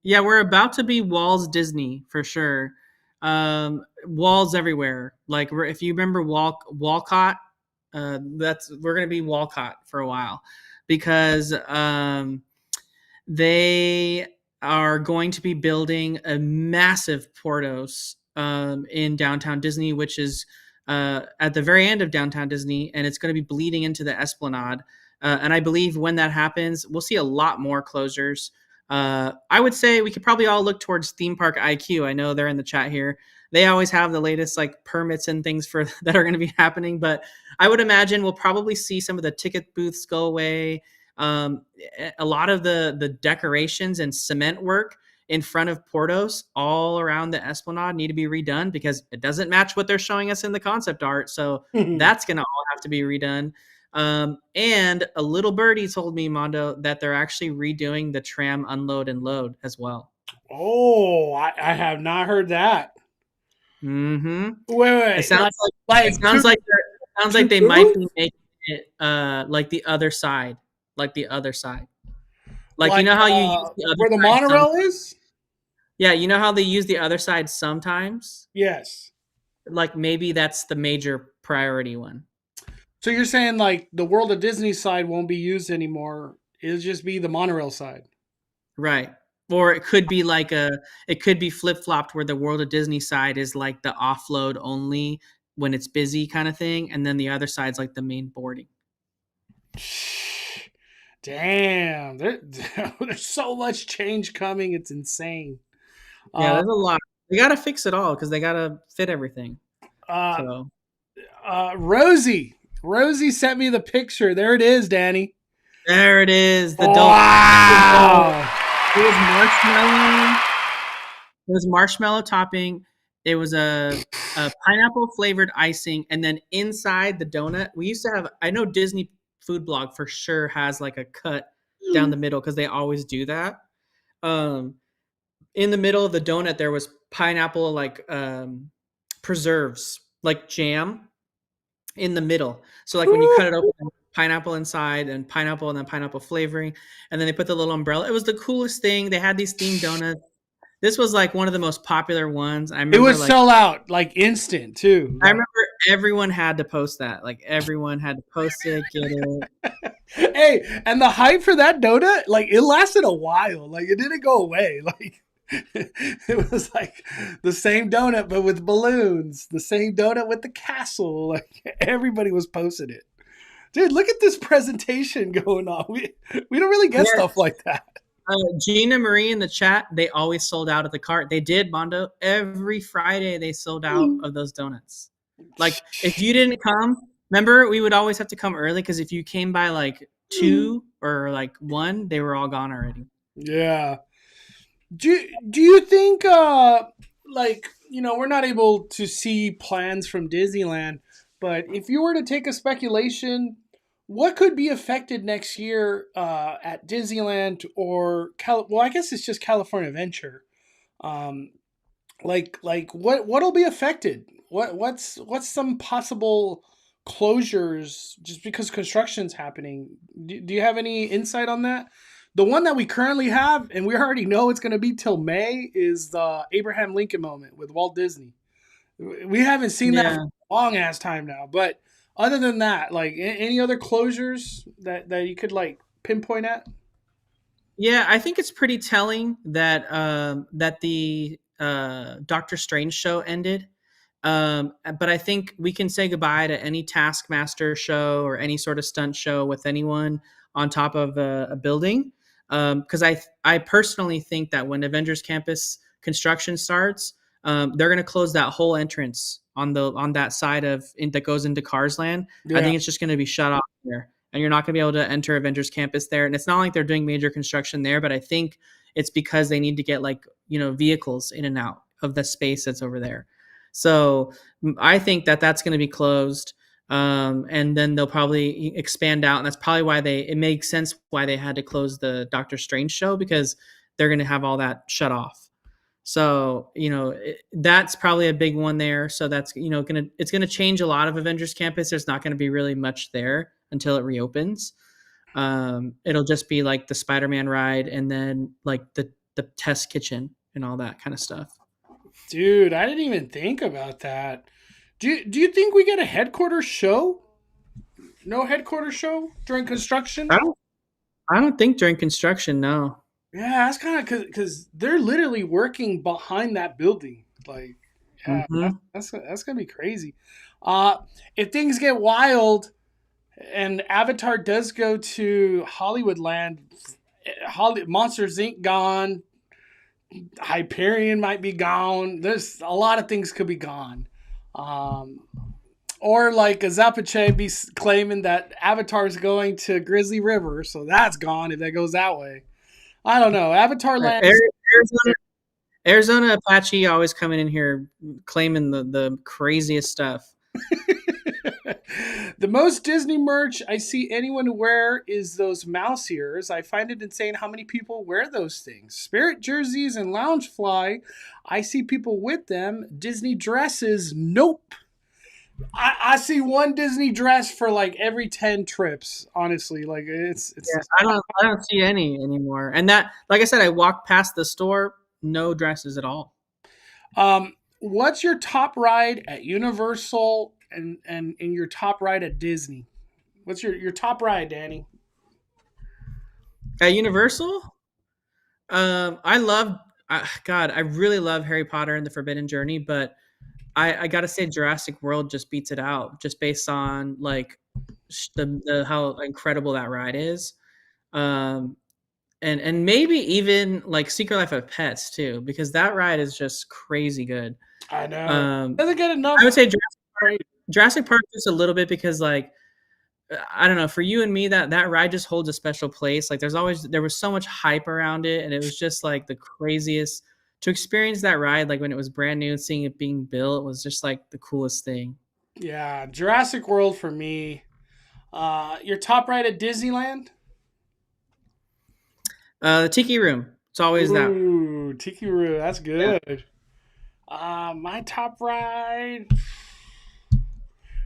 Yeah, we're about to be Walls Disney for sure. Walls everywhere. Like if you remember Walcott, we're gonna be Walcott for a while because they are going to be building a massive Portos in downtown Disney, which is at the very end of downtown Disney, and it's going to be bleeding into the Esplanade. And I believe when that happens, we'll see a lot more closures. I would say we could probably all look towards Theme Park IQ. I know they're in the chat here. They always have the latest like permits and things for that are going to be happening. But I would imagine we'll probably see some of the ticket booths go away. A lot of the decorations and cement work in front of Portos all around the Esplanade need to be redone because it doesn't match what they're showing us in the concept art. So that's going to all have to be redone. And a little birdie told me, Mondo, that they're actually redoing the tram unload and load as well. Oh, I have not heard that. Mm-hmm. It Wait. sounds like it Like sounds like to they might move? be making it like the other side, like the other side. Like you Like know how you use the other where the side monorail sometimes. is? Yeah, you know how they use the other side sometimes. Yes. Like maybe that's the major priority one. So you're saying like the World of Disney side won't be used anymore. It'll just be the monorail side. Right. Or it could be like it could be flip flopped where the World of Disney side is like the offload only when it's busy kind of thing, and then the other side's like the main boarding. Damn, there's so much change coming. It's insane. Yeah, Uh, there's a lot. They gotta fix it all because they gotta fit everything. uh, So Rosie sent me the picture. There it is, Danny. there it is. The donut. Wow. It was marshmallow. It was marshmallow topping. It was a pineapple flavored icing, and then inside the donut, we used to have. I know Disney Food Blog for sure has like a cut down the middle because they always do that. Um, in the middle of the donut, there was pineapple like preserves, like jam in the middle. So like when you cut it open, pineapple inside and then pineapple flavoring, and then they put the little umbrella. It was the coolest thing. They had these themed donuts. This was like one of the most popular ones. I It remember was like sell out, like instant too. I remember everyone had to post that. Like everyone had to post it, get it. Hey, and the hype for that donut, like it lasted a while. Like it didn't go away. Like it was like the same donut but with balloons, the same donut with the castle. Like everybody was posting it. Dude, look at this presentation going on. We don't really get Yeah. stuff like that. Gina Marie in the chat, they always sold out at the cart. They did, Mondo. Every Friday they sold out of those donuts. Like if you didn't come, remember we would always have to come early because if you came by like 2 or like 1, they were all gone already. Yeah. Do you think like, you know, we're not able to see plans from Disneyland, but if you were to take a speculation, what could be affected next year at Disneyland or well, I guess it's just California Adventure. Um, like what'll be affected? What's some possible closures just because construction's happening? Do you have any insight on that? The one that we currently have, and we already know it's going to be till May, is the Abraham Lincoln moment with Walt Disney. We haven't seen that Yeah. for a long ass time now. But other than that, like any other closures that you could like pinpoint at? Yeah, I think it's pretty telling that that the Doctor Strange show ended. But I think we can say goodbye to any Taskmaster show or any sort of stunt show with anyone on top of a building. Because I personally think that when Avengers Campus construction starts, they're going to close that whole entrance on that side that goes into Cars Land. I Yeah. think it's just going to be shut off there, and you're not going to be able to enter Avengers Campus there. And it's not like they're doing major construction there, but I think it's because they need to get like vehicles in and out of the space that's over there. So I think that that's going to be closed, and then they'll probably expand out, and that's probably why it makes sense why they had to close the Doctor Strange show because they're going to have all that shut off. So that's probably a big one there. So that's it's gonna change a lot of Avengers Campus. There's not going to be really much there until it reopens. It'll just be like the Spider-Man ride, and then like the test kitchen and all that kind of stuff. Dude, I didn't even think about that. Do you think we get a headquarters show? No headquarters show during construction? I don't think during construction. No. Yeah, that's kind of because they're literally working behind that building. Like, yeah, Mm-hmm. that's gonna be crazy. If things get wild and Avatar does go to Hollywood Land, Monsters Inc. gone, Hyperion might be gone. There's a lot of things could be gone. Um, or like a Zapache be claiming that Avatar's going to Grizzly River, so that's gone if that goes that way. I don't know. Avatar Land. Arizona Apache always coming in here claiming the craziest stuff. The most Disney merch I see anyone wear is those mouse ears. I find it insane how many people wear those things. Spirit jerseys and Loungefly, I see people with them. Disney dresses, nope. I see one Disney dress for like every 10 trips, honestly. Like it's Yeah, I don't see any anymore. And that, like I said, I walked past the store, no dresses at all. What's your top ride at Universal and in your top ride at Disney? What's your top ride, Danny? At Universal, God, I really love Harry Potter and the Forbidden Journey, but I gotta say Jurassic World just beats it out, just based on like the how incredible that ride is. Um, and maybe even like Secret Life of Pets too, because that ride is just crazy good. I know. Um, Doesn't get enough. I would say Right. Jurassic Park just a little bit because like I don't know, for you and me that ride just holds a special place. Like there was so much hype around it, and it was just like the craziest to experience that ride. Like when it was brand new and seeing it being built was just like the coolest thing. Yeah, Jurassic World for me. Your top ride at Disneyland? The Tiki Room, it's always that. Ooh, Tiki Room. That's Yeah. good. My top ride.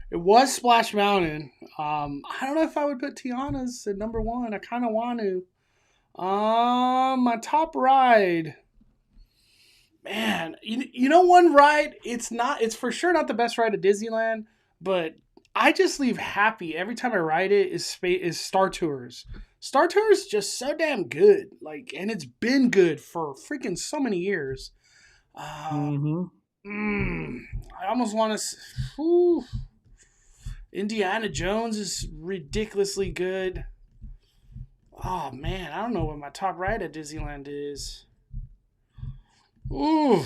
It was Splash Mountain. I don't know if I would put Tiana's at number one. I kind of want to. My top ride. Man, you know one ride. It's not. It's for sure not the best ride at Disneyland, but I just leave happy every time I ride it. Is Star Tours. Star Tours is just so damn good. Like, and it's been good for freaking so many years. Uh, Hmm. I almost want to. Indiana Jones is ridiculously good. Oh man, I don't know what my top ride at Disneyland is. Ooh,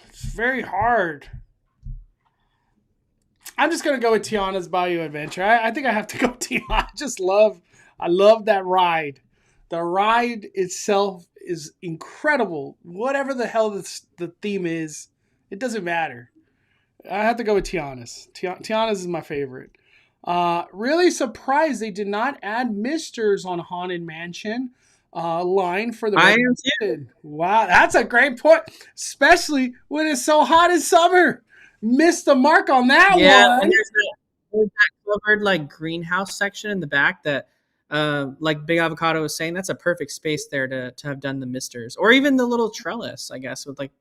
it's very hard. I'm just gonna go with Tiana's Bayou Adventure. I think I have to go with Tiana. I love that ride. The ride itself is incredible. Whatever the hell the theme is, it doesn't matter. I have to go with Tiana's. Tiana's is my favorite. Really surprised they did not add Misters on Haunted Mansion line for the I am too. recommended. Wow, that's a great point, especially when it's so hot in summer. Missed the mark on that Yeah, one. and there's that covered like greenhouse section in the back that, like Big Avocado was saying, that's a perfect space there to have done the misters, or even the little trellis, I guess, with like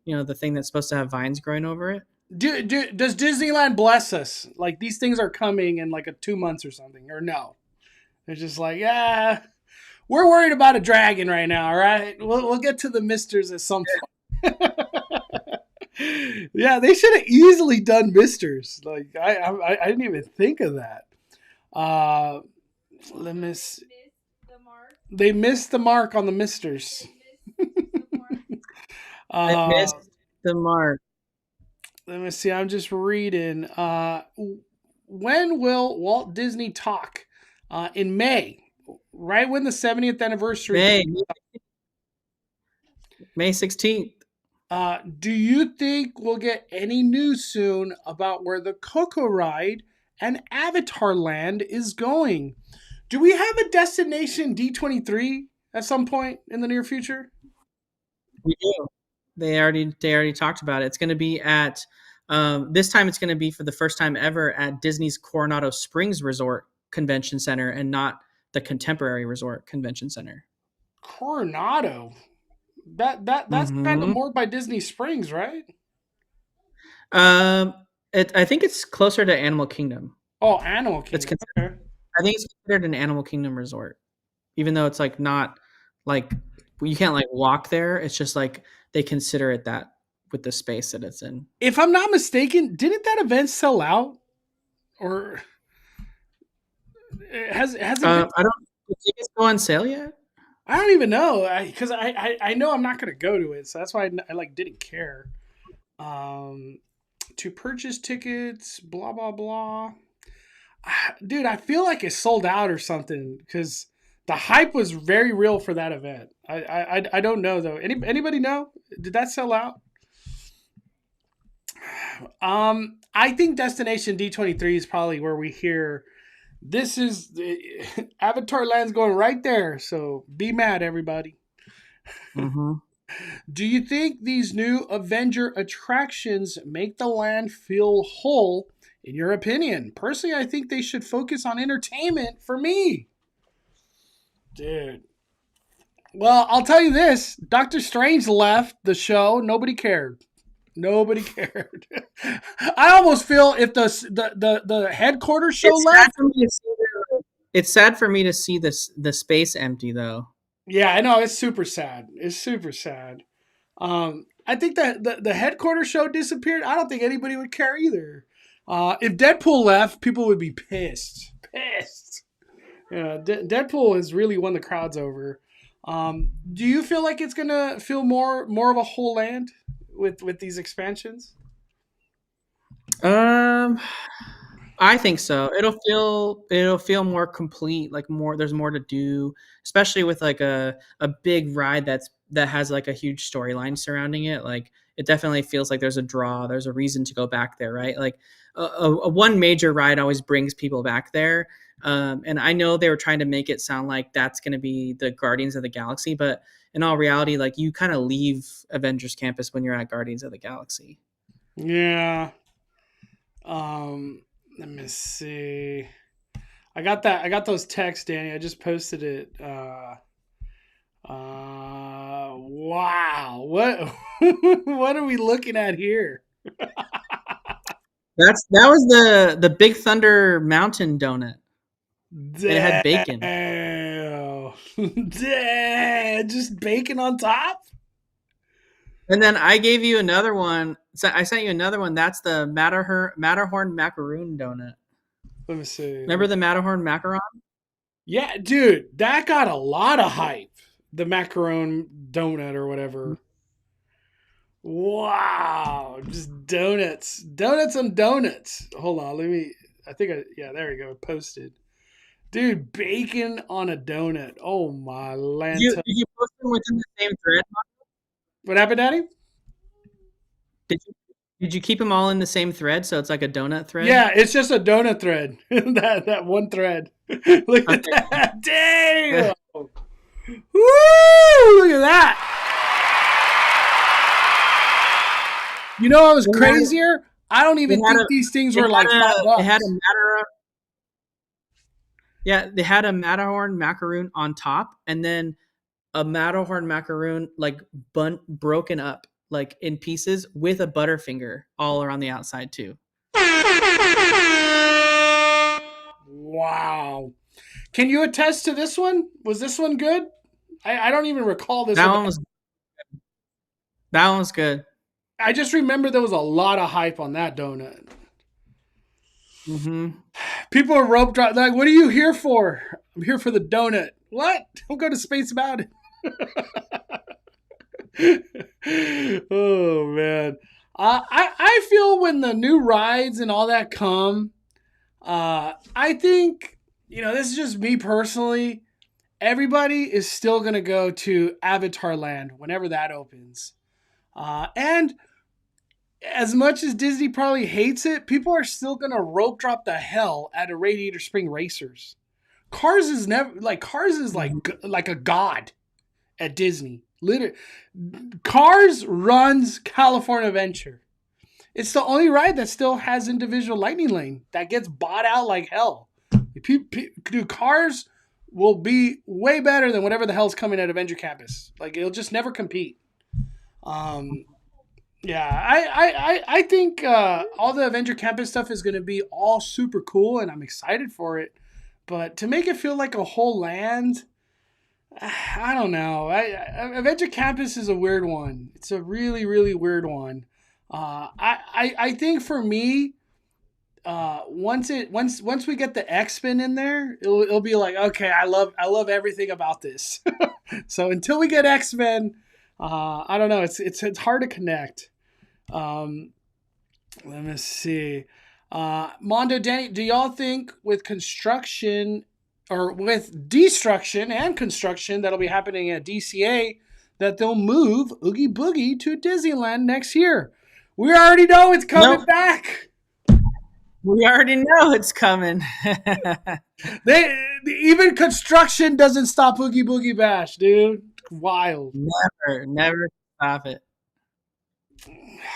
the thing that's supposed to have vines growing over it. Does Disneyland bless us? Like these things are coming in like 2 months or something, or no? They're just like, yeah, we're worried about a dragon right now. All right, we'll get to the Misters at some point. Yeah, they should have easily done Misters. Like I didn't even think of that. Uh, let me see. They missed the mark on the Misters. I Uh, missed the mark. let me see. I'm just reading. When will Walt Disney talk? In May, right when the 70th anniversary. May 16th. Do you think we'll get any news soon about where the Coco ride and Avatar Land is going? Do we have a destination D23 at some point in the near future? We do. They already talked about it. It's going to be at this time. It's going to be for the first time ever at Disney's Coronado Springs Resort Convention Center, and not the Contemporary Resort Convention Center. Coronado. That's kind of Hmm. more by Disney Springs, right? Um, I think it's closer to Animal Kingdom. Oh, Animal It's Kingdom. considered, Okay. I think it's considered an Animal Kingdom resort, even though it's like not like you can't like walk there. It's just like they consider it that with the space that it's in. If I'm not mistaken, didn't that event sell out, or has it been? I don't. Did tickets go on sale yet? I don't even know because I know I'm not gonna go to it, so that's why I like didn't care. Um, to purchase tickets, blah blah blah. Dude, I feel like it sold out or something because the hype was very real for that event. I don't know though. Anybody know? Did that sell out? I think Destination D23 is probably where we hear this is Avatar Land's going right there. So be mad, everybody. Mm-hmm. Do you think these new Avenger attractions make the land feel whole? In your opinion, personally, I think they should focus on entertainment for me, dude. Well, I'll tell you this: Doctor Strange left the show. Nobody cared. Nobody cared. I almost feel if the headquarters show It's sad left. for me to see. It's sad for me to see the space empty though. Yeah, I know it's super sad. It's super sad. I think that the headquarters show disappeared. I don't think anybody would care either. If Deadpool left, people would be pissed. Pissed. Yeah, Deadpool has really won the crowds over. Do you feel like it's gonna feel more of a whole land with these expansions? Um, I think so. It'll feel more complete, like more there's more to do, especially with like a big ride that has like a huge storyline surrounding it. Like it definitely feels like there's a draw, there's a reason to go back there, right? Like a one major ride always brings people back there. And I know they were trying to make it sound like that's going to be the Guardians of the Galaxy, but in all reality, like you kind of leave Avengers Campus when you're at Guardians of the Galaxy. Yeah. Let me see. I got that. I got those texts, Danny. I just posted it. Wow. What what are we looking at here? That was the Big Thunder Mountain donut, and it had bacon. Damn. Damn. Just bacon on top? And then I gave you another one. So I sent you another one. That's the Matterhorn macaroon donut. Let me see. Remember the Matterhorn macaron? Yeah, dude, that got a lot of hype. The macaron donut or whatever. Wow, just donuts, donuts on donuts. Hold on, let me. I think yeah, there we go. Posted, dude. Bacon on a donut. Oh my lanta. Did you post them within the same thread? What happened, Daddy? Did you did you keep them all in the same thread so it's like a donut thread? Yeah, it's just a donut thread. that one thread. Look at Okay. that. Damn. Woo! Look at that. You know what was They had crazier? I don't even they had think a these things they were like had a they had $5. a matter yeah, they had a Matterhorn macaroon on top and then a Matterhorn macaroon like broken up like in pieces with a Butterfinger all around the outside too. Wow. Can you attest to this one? Was this one good? I don't even recall this That one. one was that one was good. I just remember there was a lot of hype on that donut. Hmm. People are rope drop like, what are you here for? I'm here for the donut. What? Don't go to Space Mountain. Oh man. I feel when the new rides and all that come, I think, this is just me personally. Everybody is still gonna go to Avatar Land whenever that opens. And as much as Disney probably hates it, people are still gonna rope drop the hell out of Radiator Spring Racers. Cars is like a god at Disney. Literally, Cars runs California Adventure. It's the only ride that still has individual lightning lane that gets bought out like hell. Dude, Cars will be way better than whatever the hell's coming at Avenger Campus. Like it'll just never compete. Um, yeah, I think all the Avenger Campus stuff is going to be all super cool, and I'm excited for it. But to make it feel like a whole land, I don't know. Avenger Campus is a weird one. It's a really, really weird one. I think for me, once we get the X spin in there, it'll be like, okay, I love everything about this. So until we get X Men, I don't know. It's hard to connect. Let me see. Mondo, Danny, do y'all think with construction or with destruction and construction that'll be happening at DCA that they'll move Oogie Boogie to Disneyland next year? We already know it's coming Nope. back. We already know it's coming. Even construction doesn't stop Oogie Boogie Bash, dude. Wild. Never stop it.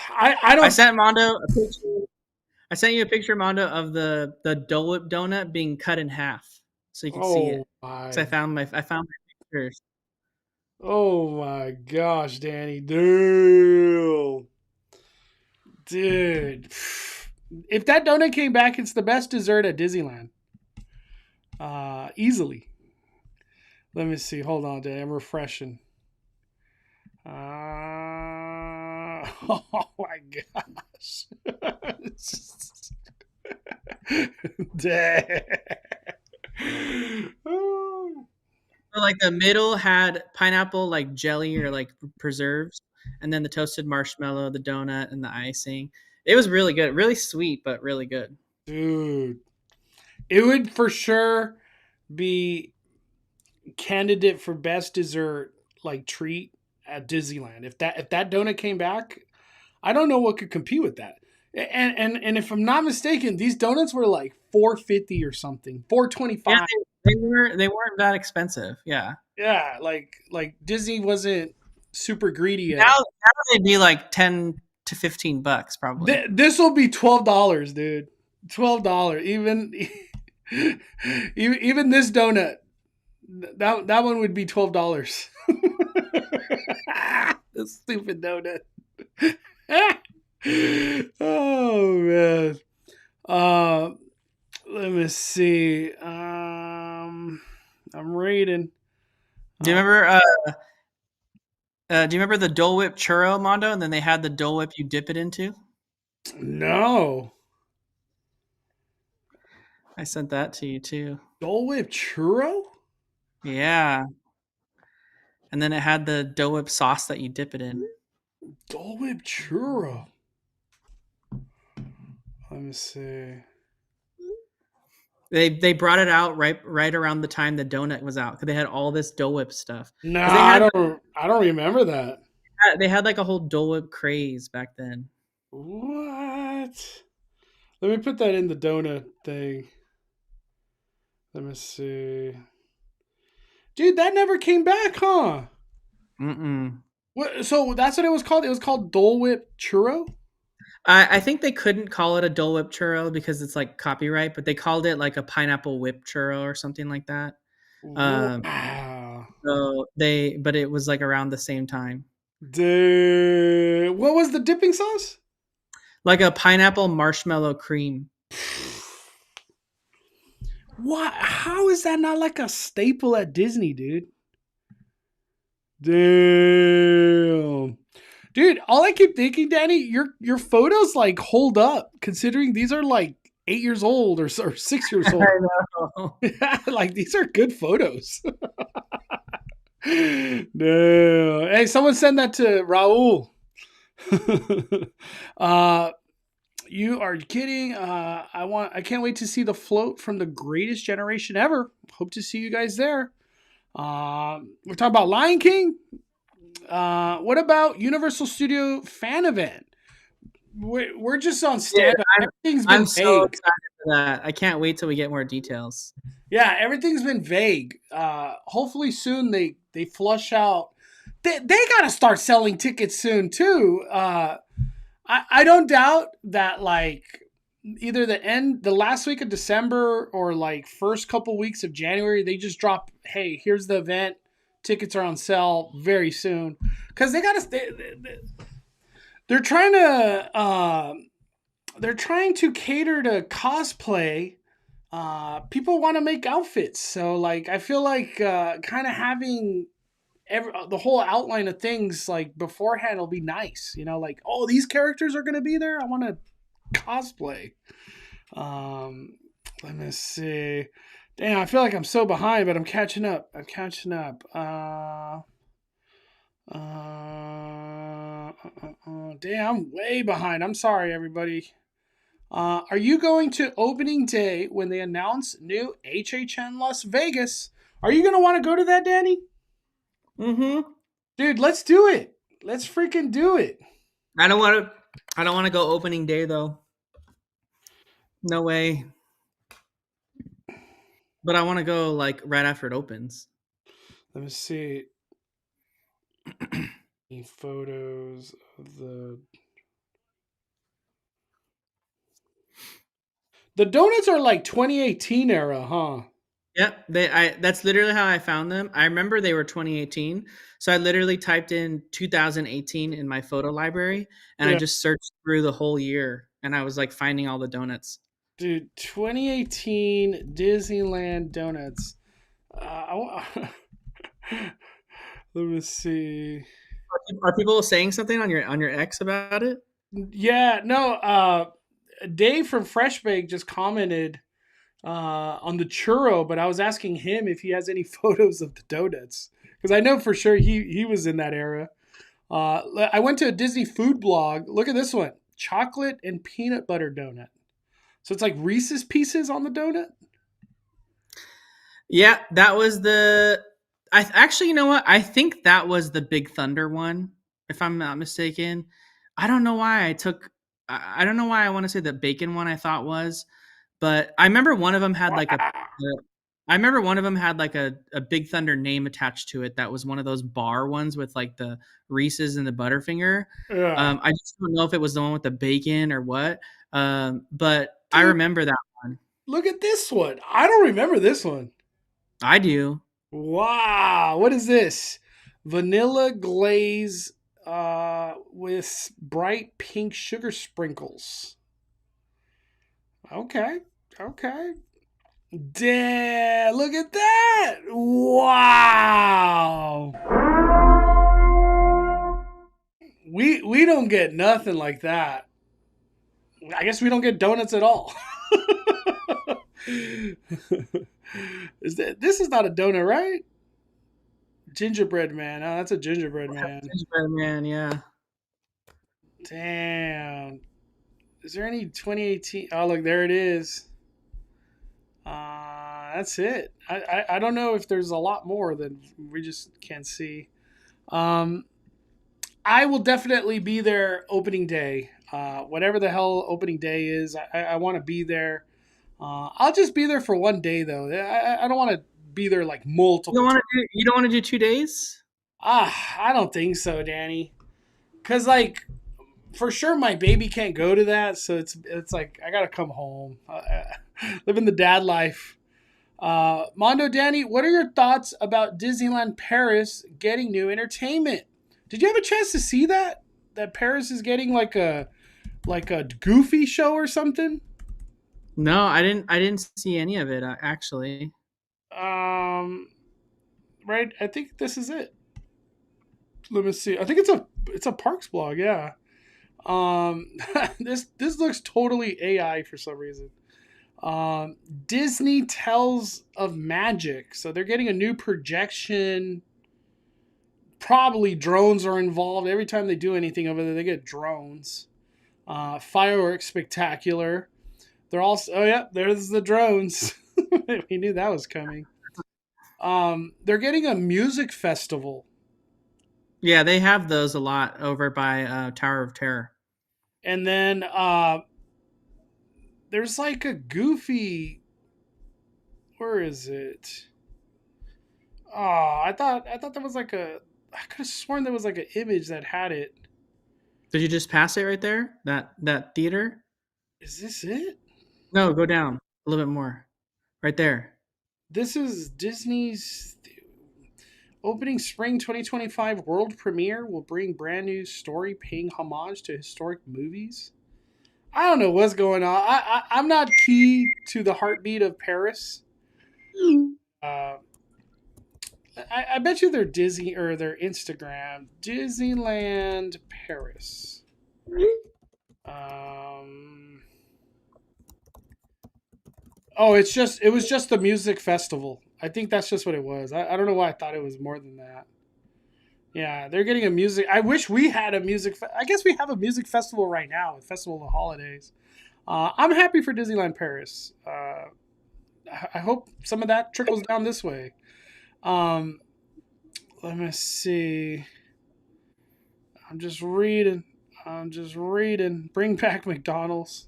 I I don't. sent Mondo a picture. I sent you a picture, Mondo, of the Dole Whip donut being cut in half, so you can see it. Oh So my. I found my pictures. Oh my gosh, Danny, dude. Dude. If that donut came back, it's the best dessert at Disneyland. Easily. Let me see. Hold on, Danny. I'm refreshing. Oh my gosh. Dang. So like the middle had pineapple like jelly or like preserves, and then the toasted marshmallow, the donut, and the icing. It was really good, really sweet, but really good. Dude. It would for sure be candidate for best dessert like treat at Disneyland. If that donut came back, I don't know what could compete with that. And if I'm not mistaken, these donuts were like $4.50 or something, Yeah, $4.25. they weren't that expensive. Yeah. Yeah, like Disney wasn't super greedy Now yet. they'd be like 10 to $15 probably. This will be $12, dude. $12. Even this donut, that one would be $12. This stupid donut. Oh man. Uh, Let me see. I'm reading. Do you remember? Do you remember the Dole Whip churro, Mondo? And then they had the Dole Whip you dip it into. No. I sent that to you too. Dole Whip churro? Yeah. And then it had the Dole Whip sauce that you dip it in. Dole Whip churro. Let me see. They brought it out right around the time the donut was out because they had all this Dole Whip stuff. No, 'Cause I don't remember that. they had like a whole Dole Whip craze back then. What? Let me put that in the donut thing. Let me see. Dude, that never came back, huh? Mm-mm. What, so that's what it was called? It was called Dole Whip churro? I think they couldn't call it a Dole Whip churro because it's like copyright, but they called it like a pineapple whip churro or something like that. Wow. But it was like around the same time, Dude. What was the dipping sauce? like a pineapple marshmallow cream. What? How is that not like a staple at Disney, dude? Damn. Dude, all I keep thinking, Danny, your photos like hold up, considering these are like 8 years old or 6 years old. I know. Like these are good photos. No. Hey, someone send that to Raul. You are kidding. I can't wait to see the float from the greatest generation ever. Hope to see you guys there. We're talking about Lion King. What about Universal Studio fan event? We're just on standby. Everything's been I'm so vague. excited for that. I can't wait till we get more details. Yeah, everything's been vague. Hopefully soon they flush out. They gotta start selling tickets soon too. I don't doubt that like either the last week of December or like first couple weeks of January they just drop. Hey, here's the event. Tickets are on sale very soon because they gotta. They're trying to cater to cosplay. People want to make outfits, so like I feel like kind of having the whole outline of things like beforehand will be nice. You know, like oh these characters are gonna be there. I want to cosplay. Let me see. Damn, I feel like I'm so behind, but I'm catching up. Damn, I'm way behind. I'm sorry, everybody. Are you going to opening day when they announce new HHN Las Vegas? Are you going to want to go to that, Danny? Mm-hmm. Dude, let's do it. Let's freaking do it. I don't want to. I don't want to go opening day though. No way. But I want to go like right after it opens. Let me see any photos of the donuts are like 2018 era, huh? Yep, that's literally how I found them. I remember they were 2018, so I literally typed in 2018 in my photo library, and I Yeah, just searched through the whole year, and I was like finding all the donuts. dude, 2018 Disneyland donuts. Let me see. Are people saying something on your X about it? Yeah, no. Dave from Fresh Bake just commented on the churro, but I was asking him if he has any photos of the donuts because I know for sure he was in that era. I went to a Disney food blog. Look at this one: chocolate and peanut butter donut. So it's like Reese's Pieces on the donut. Yeah, that was the. Actually, you know what? I think that was the Big Thunder one, if I'm not mistaken. I don't know why I took. I don't know why I want to say the bacon one. I thought was, but I remember one of them had like a. Wow. I remember one of them had like a Big Thunder name attached to it. That was one of those bar ones with like the Reese's and the Butterfinger. Yeah, I just don't know if it was the one with the bacon or what. But I dude, remember that one. look at this one. I don't remember this one. I do. Wow, what is this? Vanilla glaze with bright pink sugar sprinkles. Okay, okay. Damn, look at that! Wow. We don't get nothing like that. I guess we don't get donuts at all. This is not a donut, right? Gingerbread man. Oh, that's a gingerbread man. Gingerbread Man, yeah. Damn. Is there any 2018? Oh, look, there it is. That's it. I don't know if there's a lot more that we just can't see. Um, I will definitely be there opening day. Whatever the hell opening day is, I want to be there. I'll just be there for one day though. I don't want to be there like multiple times. You don't want to do 2 days? I don't think so, Danny. Cause like for sure my baby can't go to that, so it's like I gotta come home, living the dad life. Mondo, Danny, what are your thoughts about Disneyland Paris getting new entertainment? Did you have a chance to see that? That Paris is getting like a Goofy show or something? No, I didn't. I didn't see any of it actually. Um, right. I think this is it. Let me see. I think it's a Parks blog. Yeah. Um, this looks totally AI for some reason. Um, Disney tells of magic, so they're getting a new projection. Probably drones are involved. Every time they do anything over there, they get drones. Fireworks spectacular. They're also oh yeah, there's the drones. We knew that was coming. They're getting a music festival, Yeah, they have those a lot over by Tower of Terror. and then there's like a Goofy. Where is it? Oh, I thought that was like a. I could have sworn there was like an image that had it. Did you just pass it right there? That theater? Is this it? No, go down a little bit more. Right there. This is Disney's opening spring 2025 world premiere will bring brand new story paying homage to historic movies. I don't know what's going on. I'm not key to the heartbeat of Paris. Uh, I bet you their Disney or their Instagram Disneyland Paris. Um, oh, it was just the music festival. I think that's just what it was. I don't know why I thought it was more than that. Yeah, they're getting a music. I wish we had a music. I guess we have a music festival right now, a festival of the holidays. I'm happy for Disneyland Paris. I hope some of that trickles down this way. Um, Let me see. I'm just reading. I'm just reading. Bring back McDonald's.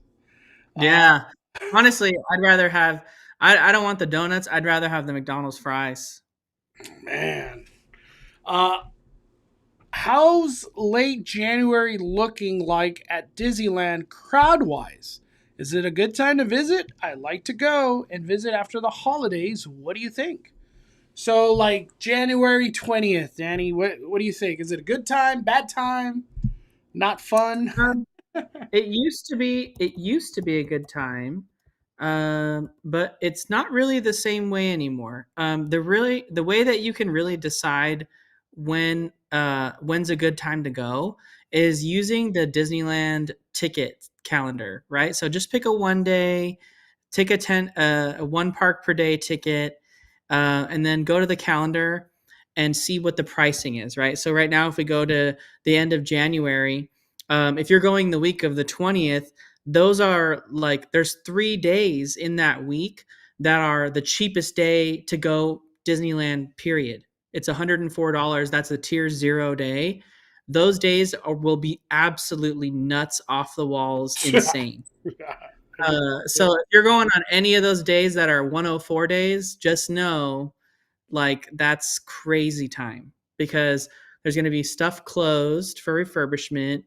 Uh, Yeah. Honestly, I'd rather have. I don't want the donuts. I'd rather have the McDonald's fries. man. Uh, how's late January looking like at Disneyland crowd wise? Is it a good time to visit? I'd like to go and visit after the holidays. What do you think? So, like January 20th, Danny, what do you think? Is it a good time, bad time, not fun? Um, it used to be a good time, but it's not really the same way anymore. The way that you can really decide when's a good time to go is using the Disneyland ticket calendar, right? So just pick a 1 day, take a 1 park per day ticket, and then go to the calendar and see what the pricing is, right? So right now, if we go to the end of January, if you're going the week of the 20th, those are like there's 3 days in that week that are the cheapest day to go Disneyland, period. It's $104. That's a tier 0 day. Those days will be absolutely nuts, off the walls, insane. So if you're going on any of those days that are 104 days, just know like that's crazy time because there's going to be stuff closed for refurbishment,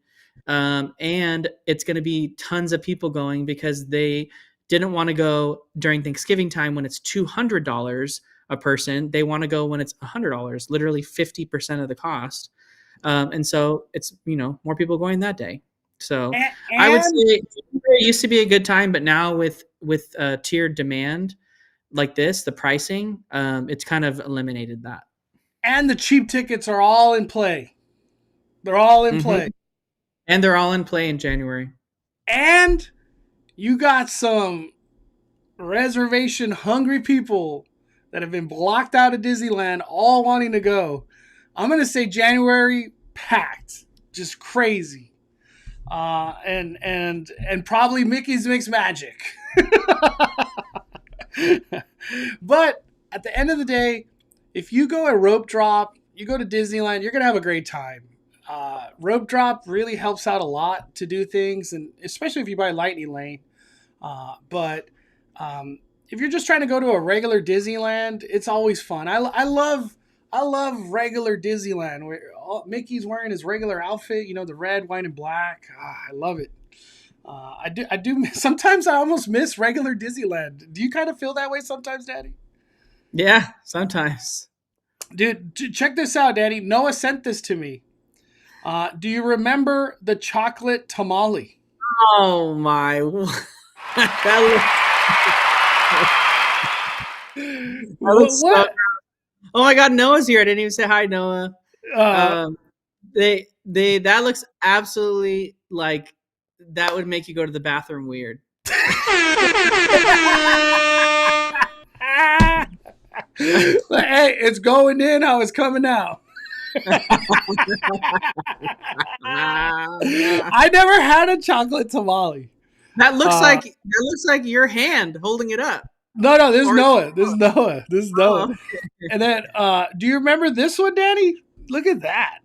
and it's going to be tons of people going because they didn't want to go during Thanksgiving time when it's $200 a person. They want to go when it's $100, literally 50% of the cost. And so it's more people going that day. So I would say And it used to be a good time, but now with tiered demand like this, the pricing, it's kind of eliminated that. and the cheap tickets are all in play. They're all in Hmm. play. And they're all in play in January. And you got some reservation hungry people that have been blocked out of Disneyland all wanting to go. I'm going to say January packed, just crazy. And probably Mickey's Mixed Magic. But at the end of the day, if you go at Rope Drop, you go to Disneyland, you're going to have a great time. Rope Drop really helps out a lot to do things, and especially if you buy Lightning Lane. But if you're just trying to go to a regular Disneyland, it's always fun. I love regular Disneyland where Mickey's wearing his regular outfit, the red, white, and black. I love it. I do. Sometimes I almost miss regular Disneyland. Do you kind of feel that way sometimes, Daddy? Yeah, sometimes. Dude, check this out, Daddy. Noah sent this to me. Do you remember the chocolate tamale? Oh my! That looks so. What? Oh my God, Noah's here. I didn't even say hi, Noah. Uh, Um, they that looks absolutely like that would make you go to the bathroom weird. Hey, it's going in how it's coming out. that I never had a chocolate tamale. looks like your hand holding it up. No, this is Or Noah. This is Noah. This is Noah. oh, And then, do you remember this one, Danny? Look at that.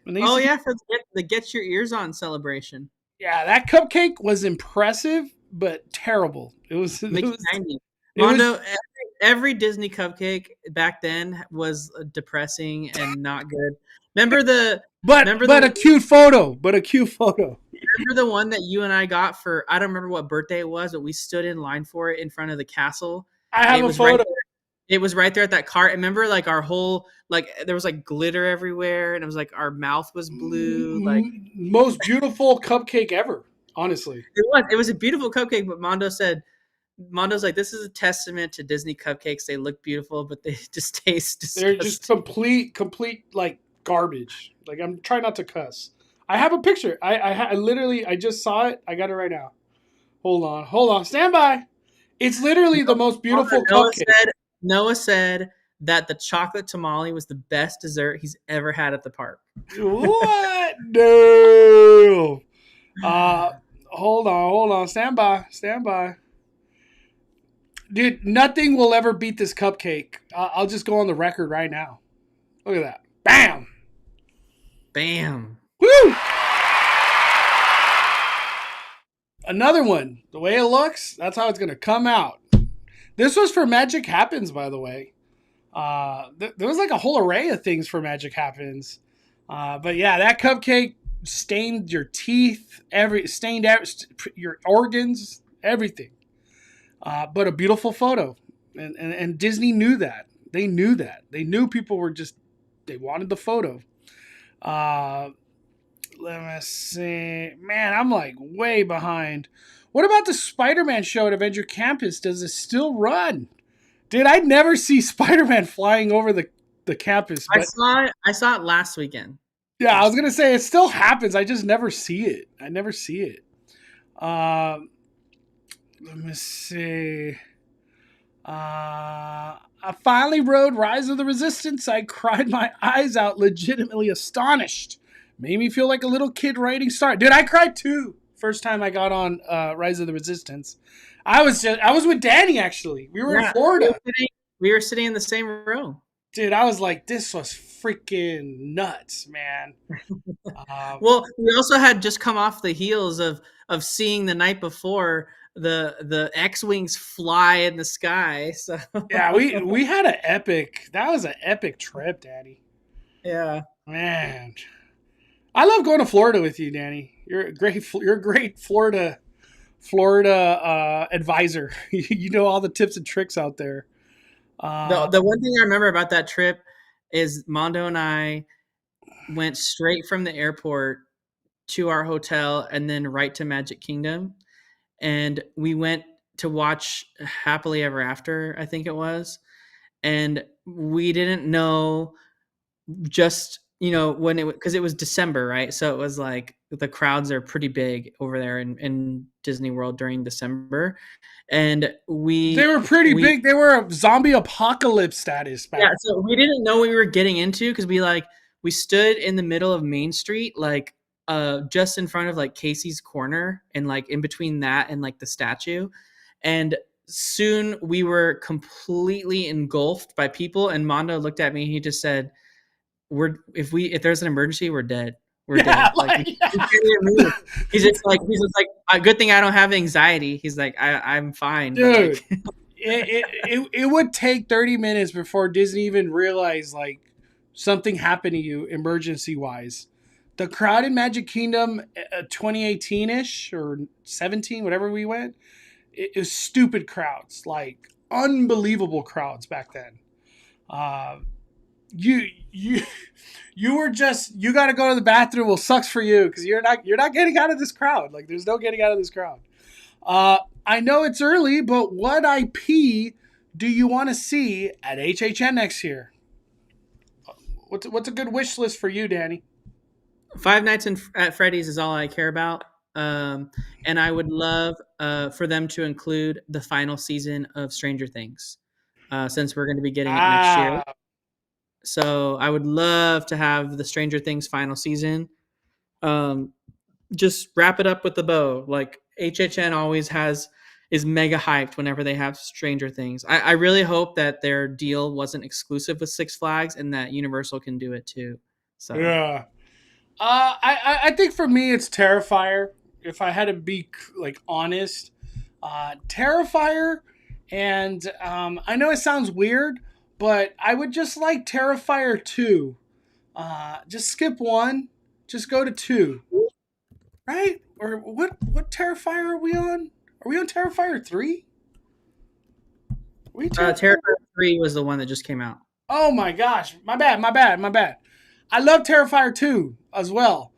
When they used oh to yeah, for the Get Your Ears On celebration. yeah, that cupcake was impressive, but terrible. It was. It Mickey was. 90. It was. Mondo, every Disney cupcake back then was depressing and not good. Remember the remember But a the cute photo. But a cute photo. remember the one that you and I got for I don't remember what birthday it was, but we stood in line for it in front of the castle. I have It a was right photo. it was right there at that cart. Remember like our whole like there was like glitter everywhere and it was like our mouth was blue. Like Most beautiful cupcake ever. Honestly, it was a beautiful cupcake, but Mondo's like, this is a testament to Disney cupcakes. They look beautiful, but they just taste they're just disgusting. complete like garbage. Like I'm trying not to cuss. I have a picture. I literally I just saw it. I got it right now. Hold on, stand by. It's literally the most beautiful Noah cupcake. said Noah said that the chocolate tamale was the best dessert he's ever had at the park. What? No. Hold on, stand by. Dude, nothing will ever beat this cupcake. I'll just go on the record right now. Look at that. Bam. Bam. Woo! Another one. The way it looks, that's how it's gonna come out. This was for Magic Happens, by the way. There was like a whole array of things for Magic Happens. But yeah, that cupcake stained your teeth, your organs, everything. But a beautiful photo, and Disney knew that. They knew that. They knew people were just they wanted the photo. Let me see. Man, I'm like way behind. What about the Spider-Man show at Avengers Campus? Does it still run? Dude, I never see Spider-Man flying over the campus. But I saw it last weekend. yeah, I was gonna say it still happens. I just never see it. I never see it. Let me see. I finally rode Rise of the Resistance. I cried my eyes out, legitimately astonished. Made me feel like a little kid writing Star. Dude, I cried too. First time I got on Rise of the Resistance. I was with Danny actually. We were in Florida. We were sitting in the same row. Dude, I was like, this was freaking nuts, man. Well, we also had just come off the heels of seeing the night before the X-wings fly in the sky. So yeah, we had an epic. That was an epic trip, Danny. Yeah, man. I love going to Florida with you, Danny. You're a great Florida advisor. You know all the tips and tricks out there. The one thing I remember about that trip is Mondo and I went straight from the airport to our hotel and then right to Magic Kingdom. And we went to watch Happily Ever After, I think it was. And we didn't know just, when because it was December, right? So it was like the crowds are pretty big over there in Disney World during December. And they were pretty big. They were a zombie apocalypse status. Yeah, so we didn't know what we were getting into because we stood in the middle of Main Street, like just in front of like Casey's Corner, and like in between that and like the statue. And soon we were completely engulfed by people. And Mondo looked at me and he just said, if there's an emergency, we're dead. We're dead. Like, he's just like, a good thing I don't have anxiety. He's like, I'm fine. Dude, it would take 30 minutes before Disney even realized like something happened to you emergency wise. The crowd in Magic Kingdom 2018-ish or 17, whatever we went, it was stupid crowds, like unbelievable crowds back then. You were just, you got to go to the bathroom. Well, sucks for you because you're not getting out of this crowd. Like there's no getting out of this crowd. I know it's early, but what IP do you want to see at HHN next year? What's a good wish list for you, Danny? Five Nights at Freddy's is all I care about. And I would love for them to include the final season of Stranger Things, since we're going to be getting it next year. So I would love to have the Stranger Things final season. Just wrap it up with the bow. Like HHN always is mega hyped whenever they have Stranger Things. I really hope that their deal wasn't exclusive with Six Flags and that Universal can do it too. So yeah. I think for me it's Terrifier. If I had to be like honest, Terrifier, and I know it sounds weird, but I would just like Terrifier 2. Just skip 1, just go to 2. Right? Or what Terrifier are we on? Are we on Terrifier 3? Terrifier 3 was the one that just came out. Oh my gosh. My bad. I love Terrifier 2 as well.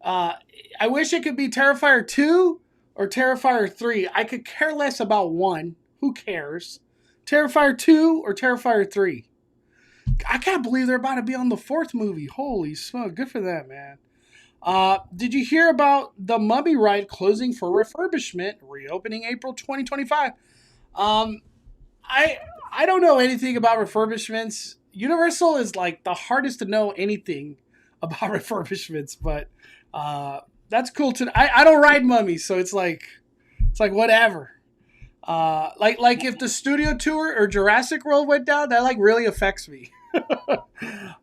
I wish it could be Terrifier 2 or Terrifier 3. I could care less about 1. Who cares? Terrifier 2 or Terrifier 3. I can't believe they're about to be on the 4th movie. Holy smoke. Good for them, man. Did you hear about the Mummy ride closing for refurbishment, reopening April 2025? I don't know anything about refurbishments. Universal is like the hardest to know anything about refurbishments, but that's cool too. I don't ride mummies, so it's like whatever. Like if the studio tour or Jurassic World went down, that like really affects me.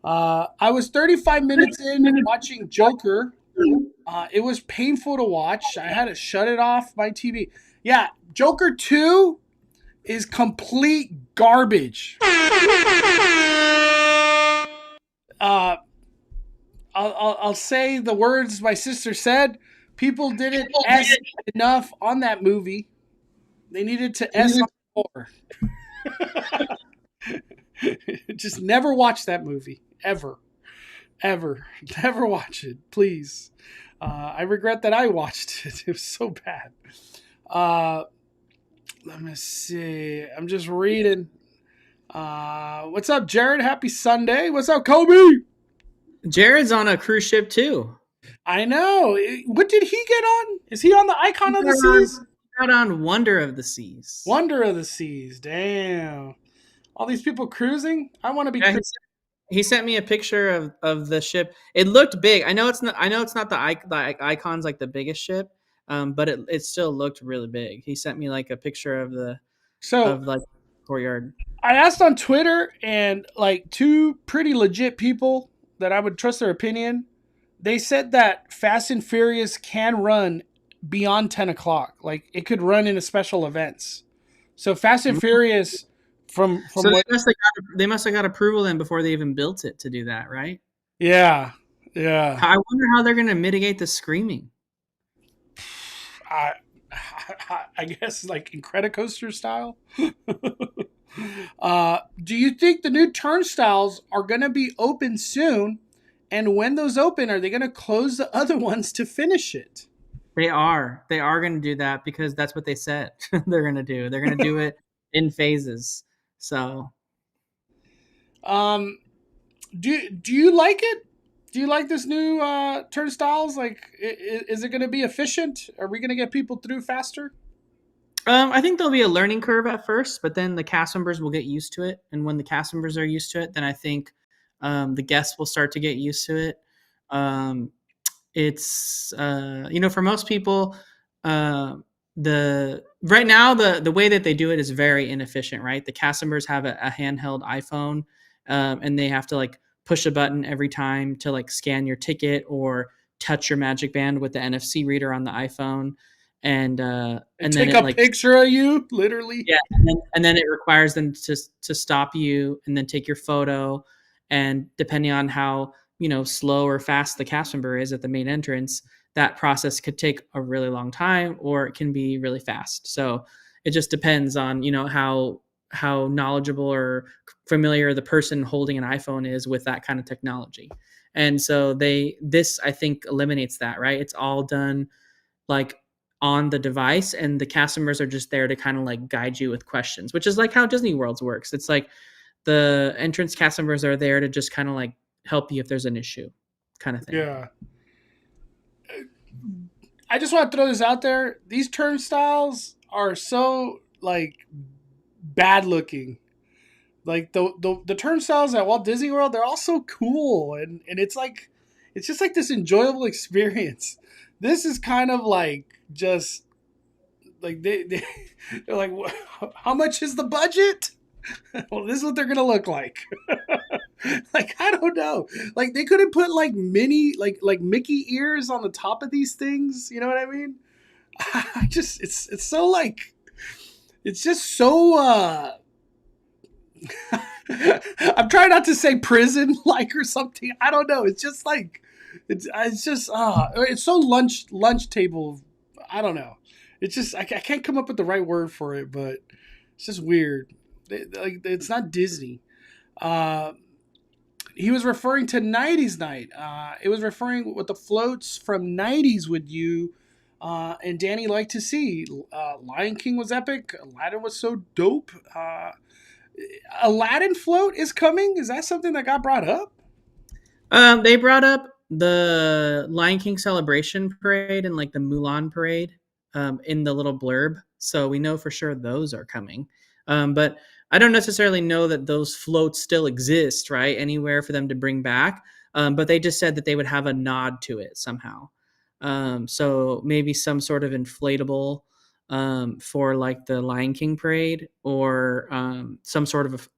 I was 35 minutes in watching Joker. It was painful to watch. I had to shut it off my TV. Yeah, Joker 2 is complete garbage. Uh, I'll say the words my sister said. People didn't S enough on that movie. They needed to S on more. Just never watch that movie. Ever. Ever. Never watch it. Please. I regret that I watched it. It was so bad. Let me see. I'm just reading. What's up, Jared? Happy Sunday. What's up, Kobe? Jared's on a cruise ship too. I know. What did he get on? Is he on the Icon of the Seas? Got on Wonder of the Seas. Wonder of the Seas. Damn. All these people cruising. I want to be. Yeah, he sent me a picture of the ship. It looked big. I know it's not. The Icon's like the biggest ship, but it still looked really big. He sent me like a picture of the like courtyard. I asked on Twitter, and like two pretty legit people that I would trust their opinion. They said that Fast and Furious can run beyond 10 o'clock. Like it could run in a special events. So Fast and Furious from so they must have got approval then before they even built it to do that, right? Yeah. I wonder how they're going to mitigate the screaming. I guess like Incredicoaster style. Do you think the new Turnstiles are going to be open soon? And when those open, are they going to close the other ones to finish it? They are going to do that because that's what they said they're going to do. They're going to do it in phases. So, do you like it? Do you like this new Turnstiles? Like, is it going to be efficient? Are we going to get people through faster? I think there'll be a learning curve at first, but then the cast members will get used to it. And when the cast members are used to it, then I think the guests will start to get used to it. It's for most people, the right now the way that they do it is very inefficient, right? The cast members have a handheld iPhone, and they have to like push a button every time to like scan your ticket or touch your magic band with the NFC reader on the iPhone. And then take a picture of you, literally. Yeah, and then it requires them to stop you and then take your photo. And depending on how slow or fast the cast member is at the main entrance, that process could take a really long time, or it can be really fast. So it just depends on how knowledgeable or familiar the person holding an iPhone is with that kind of technology. And so this I think eliminates that, right? It's all done like on the device, and the cast members are just there to kind of like guide you with questions, which is like how Disney World's works. It's like the entrance cast members are there to just kind of like help you if there's an issue, kind of thing. Yeah. I just want to throw this out there. These turnstiles are so like bad looking. Like the turnstiles at Walt Disney World, they're all so cool, and it's just like this enjoyable experience. This is kind of like just like they're like, how much is the budget? Well, this is what they're gonna look like. Like, I don't know. Like, they couldn't put like mini like Mickey ears on the top of these things. You know what I mean? It's so like, it's just so I'm trying not to say prison like or something. I don't know. It's just like it's just it's so lunch table. I don't know. It's just I can't come up with the right word for it, but it's just weird. Like, it's not Disney. He was referring to 90s night. It was referring with the floats from 90s with you. And Danny liked to see. Lion King was epic. Aladdin was so dope. Aladdin float is coming. Is that something that got brought up? They brought up the Lion King celebration parade and like the Mulan parade in the little blurb. So we know for sure those are coming. But I don't necessarily know that those floats still exist, right? Anywhere for them to bring back. But they just said that they would have a nod to it somehow. So maybe some sort of inflatable for like the Lion King parade, or some sort of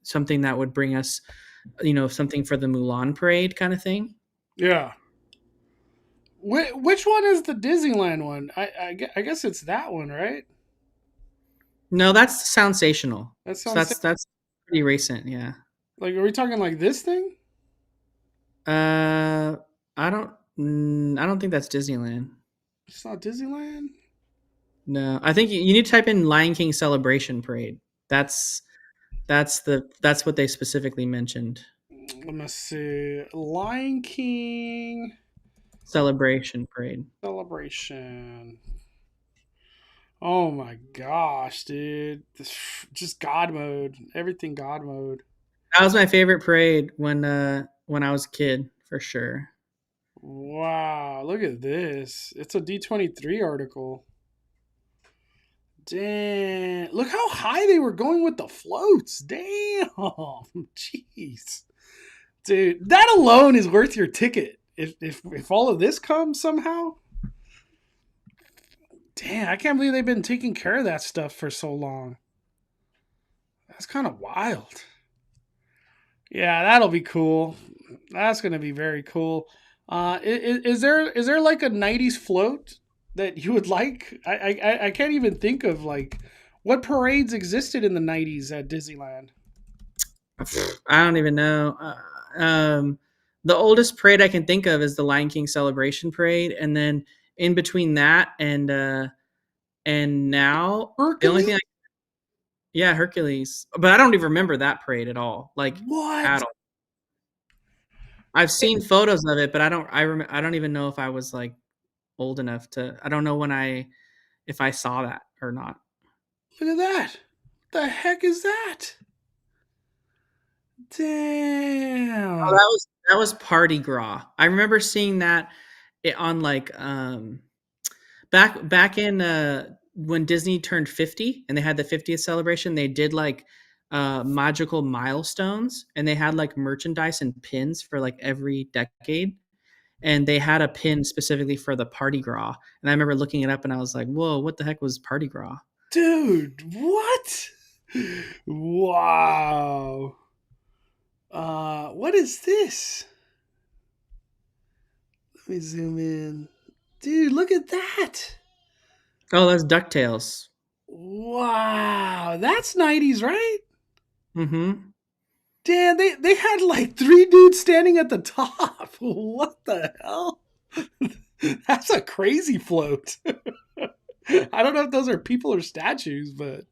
something that would bring us, something for the Mulan parade kind of thing. Yeah. Which one is the Disneyland one? I guess it's that one, right? No, that's Soundsational. That So sounds that's pretty recent. Yeah. like. Are we talking like this thing? Uh, I don't think that's Disneyland. It's not Disneyland. No, I think you need to type in Lion King Celebration Parade. That's that's what they specifically mentioned. Let me see. Lion King Celebration Parade. celebration. Oh my gosh, dude! Just God mode. Everything God mode. That was my favorite parade when I was a kid for sure. Wow, look at this. It's a D23 article. Damn. Look how high they were going with the floats. Damn. Jeez. Dude, that alone is worth your ticket. If all of this comes somehow. Damn, I can't believe they've been taking care of that stuff for so long. That's kind of wild. Yeah, that'll be cool. That's gonna be very cool. Is there like a '90s float that you would like? I can't even think of like what parades existed in the '90s at Disneyland. I don't even know. The oldest parade I can think of is the Lion King Celebration Parade, and then in between that and now the only thing Hercules? yeah, Hercules. But I don't even remember that parade at all. Like What? at all. I've seen photos of it, but I don't even know if I was like old enough to I don't know when I if I saw that or not. Look at that. What the heck is that? Oh, Damn. that was Party Gras. I remember seeing that on like back in when Disney turned 50 and they had the 50th celebration, they did like magical milestones and they had like merchandise and pins for like every decade. And they had a pin specifically for the Party Gras. And I remember looking it up and I was like, whoa, what the heck was Party Gras? Dude, what? Wow. What is this? Let me zoom in. Dude, look at that. Oh, that's DuckTales. Wow. That's '90s, right? Mm-hmm. Damn, they had like three dudes standing at the top. What the hell? That's a crazy float. I don't know if those are people or statues, but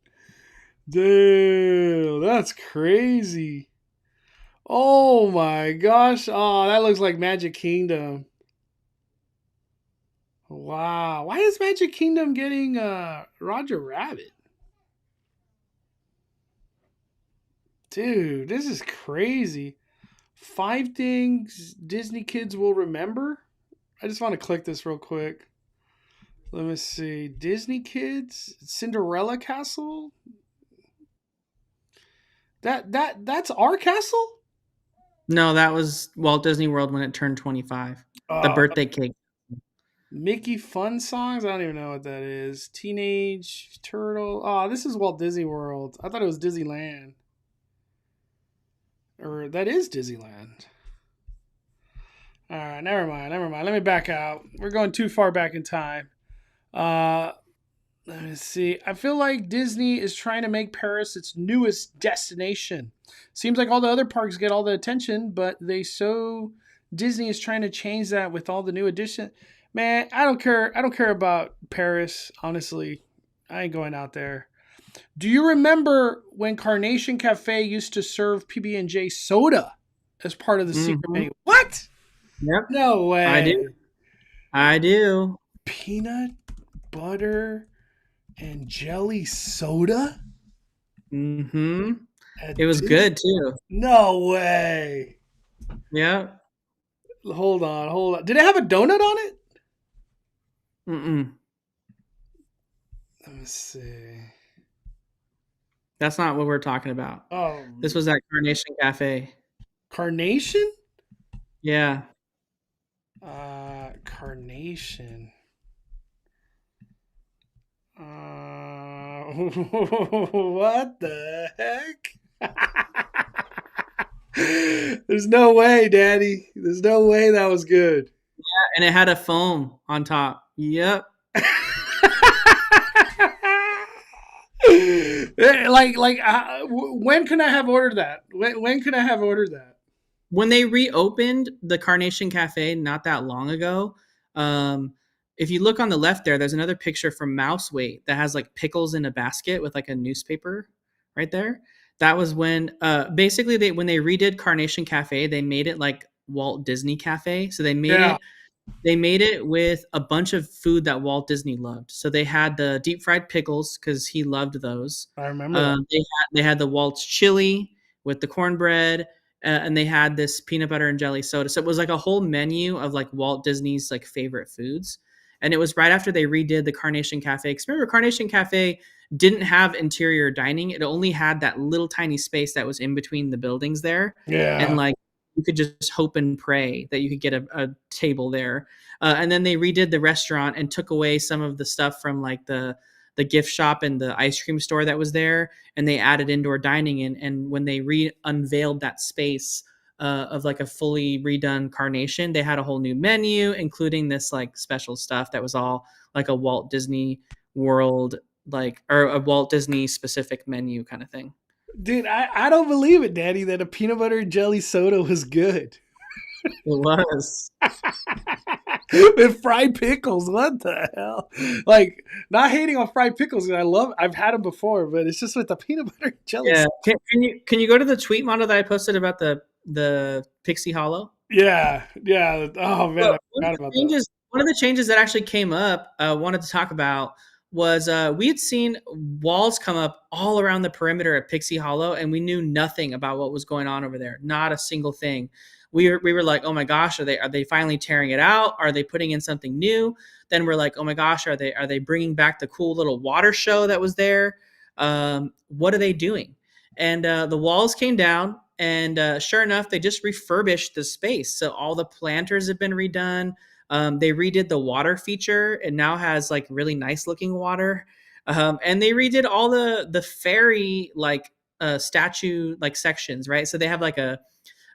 dude, that's crazy. Oh my gosh. Oh, that looks like Magic Kingdom. Wow. Why is Magic Kingdom getting Roger Rabbit? Dude, this is crazy. Five things Disney kids will remember. I just want to click this real quick. Let me see. Disney kids, Cinderella Castle. That's our castle. No, that was Walt Disney World when it turned 25. The Uh, birthday cake. Mickey Fun Songs. I don't even know what that is. Teenage Turtle. Oh, this is Walt Disney World. I thought it was Disneyland. Or that is Disneyland. All right, never mind, never mind. Let me back out. We're going too far back in time. Uh, Let me see. I feel like Disney is trying to make Paris its newest destination. Seems like all the other parks get all the attention, but Disney is trying to change that with all the new addition. Man, I don't care. I don't care about Paris, honestly. I ain't going out there. Do you remember when Carnation Cafe used to serve PB&J soda as part of the secret Mm-hmm. menu? What? Yep, No I way. do. I do. Peanut butter and jelly soda Mm-hmm. at It was Disney? good too. No way. Yep. Hold on, hold on. Did it have a donut on it? Mm-mm. Let me see. That's not what we're talking about. Oh, This was at Carnation Cafe. carnation? Yeah. Carnation. What the heck? There's no way, Daddy. There's no way that was good. and it had a foam on top. Yep. When can I have ordered that? When can I have ordered that? When they reopened the Carnation Cafe not that long ago, um, if you look on the left there, there's another picture from Mouse Weight that has like pickles in a basket with like a newspaper right there. That was when basically they when they redid Carnation Cafe, they made it like Walt Disney Cafe. So Yeah, they made it with a bunch of food that Walt Disney loved. So they had the deep fried pickles because he loved those. I remember that. They had the Walt's chili with the cornbread, and they had this peanut butter and jelly soda. So it was like a whole menu of like Walt Disney's like favorite foods. And it was right after they redid the Carnation Cafe. Because remember, Carnation Cafe didn't have interior dining; it only had that little tiny space that was in between the buildings there, and Yeah. like you could just hope and pray that you could get a table there. And then they redid the restaurant and took away some of the stuff from like the gift shop and the ice cream store that was there, and they added indoor dining in. And when they unveiled that space of like a fully redone Carnation, they had a whole new menu, including this like special stuff that was all like a Walt Disney World like or a Walt Disney specific menu kind of thing. Dude, I don't believe it, Daddy, that a peanut butter and jelly soda was good. It was. With fried pickles. What the hell? Like, not hating on fried pickles. I've had them before, but it's just with the peanut butter and jelly. Yeah. Can you go to the tweet model that I posted about the Pixie Hollow? Yeah, yeah. Oh man, Well, I forgot about that. one of the changes that actually came up, wanted to talk about was we had seen walls come up all around the perimeter of Pixie Hollow, and we knew nothing about what was going on over there. Not a single thing. We were like, oh my gosh, are they finally tearing it out? Are they putting in something new? Then we're like, oh my gosh, are they bringing back the cool little water show that was there? What are they doing? And the walls came down, and sure enough, they just refurbished the space. So all the planters have been redone. They redid the water feature. It now has like really nice looking water. And they redid all the fairy like statue like sections, right? So they have like a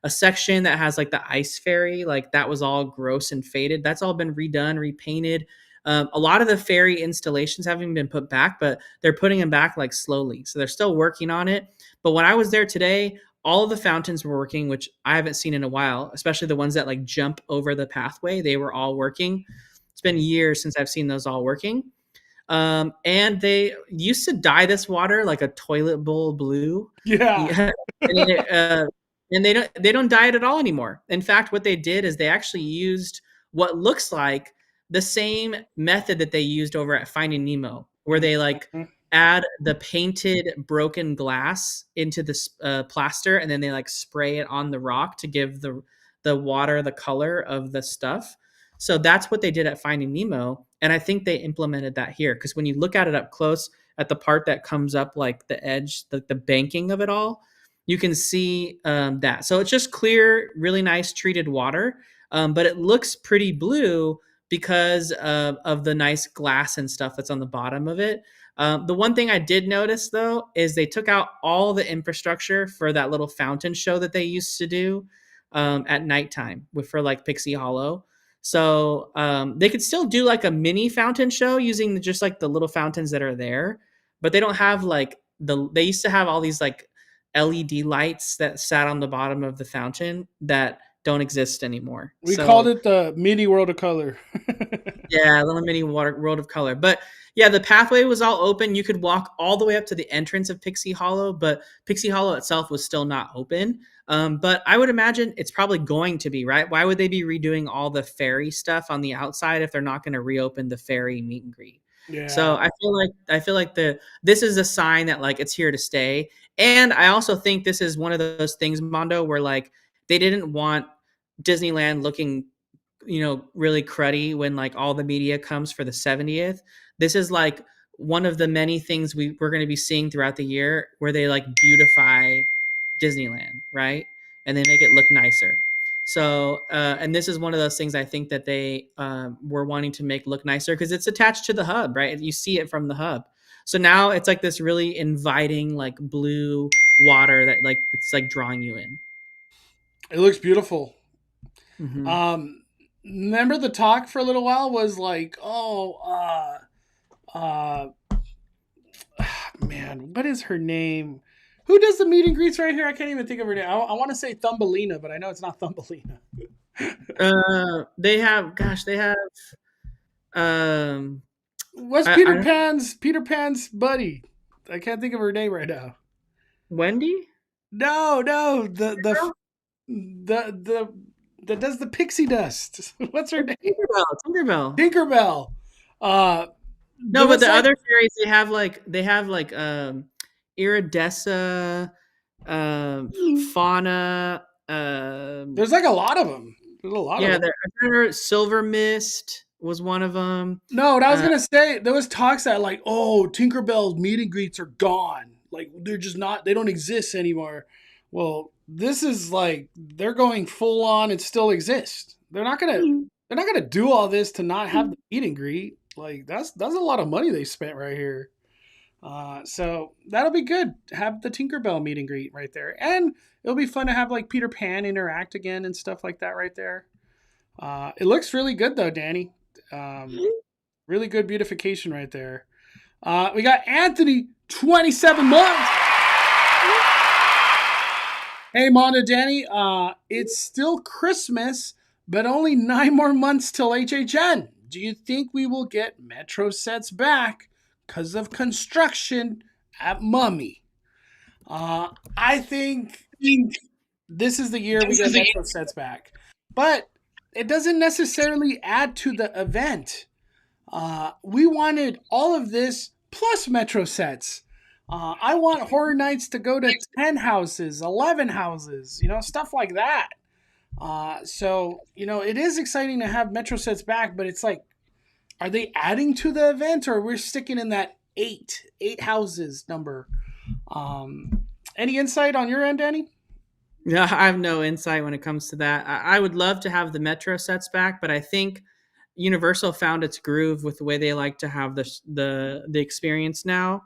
section that has like the ice fairy, like that was all gross and faded. That's all been redone, repainted. A lot of the fairy installations haven't been put back, but they're putting them back like slowly. So they're still working on it. But when I was there today, all of the fountains were working, which I haven't seen in a while, especially the ones that like jump over the pathway. They were all working. It's been years since I've seen those all working. And they used to dye this water like a toilet bowl blue. Yeah. Yeah. And, and they don't dye it at all anymore. In fact, what they did is they actually used what looks like the same method that they used over at Finding Nemo, where they like add the painted broken glass into this plaster, and then they like spray it on the rock to give the water the color of the stuff. So that's what they did at Finding Nemo, and I think they implemented that here because when you look at it up close at the part that comes up like the edge, the banking of it all, you can see that. So it's just clear, really nice treated water, but it looks pretty blue because of the nice glass and stuff that's on the bottom of it. The one thing I did notice though is they took out all the infrastructure for that little fountain show that they used to do at nighttime for like Pixie Hollow. So they could still do like a mini fountain show using just like the little fountains that are there, but they don't have like they used to have all these like LED lights that sat on the bottom of the fountain that don't exist anymore. We called So it the mini world of color. yeah, a little mini world of color. But yeah, the pathway was all open. You could walk all the way up to the entrance of Pixie Hollow, but Pixie Hollow itself was still not open. But I would imagine it's probably going to be, right? Why would they be redoing all the fairy stuff on the outside if they're not going to reopen the fairy meet and greet? So Yeah. I feel like this is a sign that like it's here to stay. And I also think this is one of those things, Mondo, where like they didn't want Disneyland looking, really cruddy when like all the media comes for the 70th. This is like one of the many things we're going to be seeing throughout the year where they like beautify Disneyland, right? And they make it look nicer. So, and this is one of those things I think that they were wanting to make look nicer because it's attached to the hub, right? You see it from the hub. So now it's like this really inviting, like blue water that it's like drawing you in. It looks beautiful. Mm-hmm. Um, remember the talk for a little while was like, oh, uh, man, what is her name? Who does the meet and greets right here? I can't even think of her name. I want to say Thumbelina, but I know it's not Thumbelina. They have, gosh, they have, um, What's I don't, Peter Pan's buddy? I can't think of her name right now. Wendy? No, no, Tinkerbell? the that does the pixie dust. What's her name? Tinkerbell. Tinkerbell. Tinkerbell. Uh, No, there but was the like other series they have like Iridessa, Fauna, there's like a lot of them. There's a lot of yeah, them. I remember Silver Mist was one of them. No, what I was Uh, gonna say, there was talks that like, oh, Tinkerbell's meet and greets are gone. Like they're just not. They don't exist anymore. Well, this is like they're going full on and still exist. They're not gonna do all this to not have the meet and greet. Like that's a lot of money they spent right here. So that'll be good. Have the Tinkerbell meet and greet right there, and it'll be fun to have like Peter Pan interact again and stuff like that right there. It looks really good though, Danny. Um, really good beautification right there. We got Anthony, 27 months. Hey, Monda Danny, it's still Christmas, but only 9 more months till HHN. Do you think we will get Metro sets back because of construction at Mummy? I think this is the year we get Metro sets back, but it doesn't necessarily add to the event. We wanted all of this plus Metro sets. I want Horror Nights to go to 10 houses, 11 houses, stuff like that. So, it is exciting to have Metro sets back, but it's like, are they adding to the event or we're sticking in that eight houses number? Any insight on your end, Danny? yeah, I have no insight when it comes to that. I would love to have the Metro sets back, but I think Universal found its groove with the way they like to have the experience now.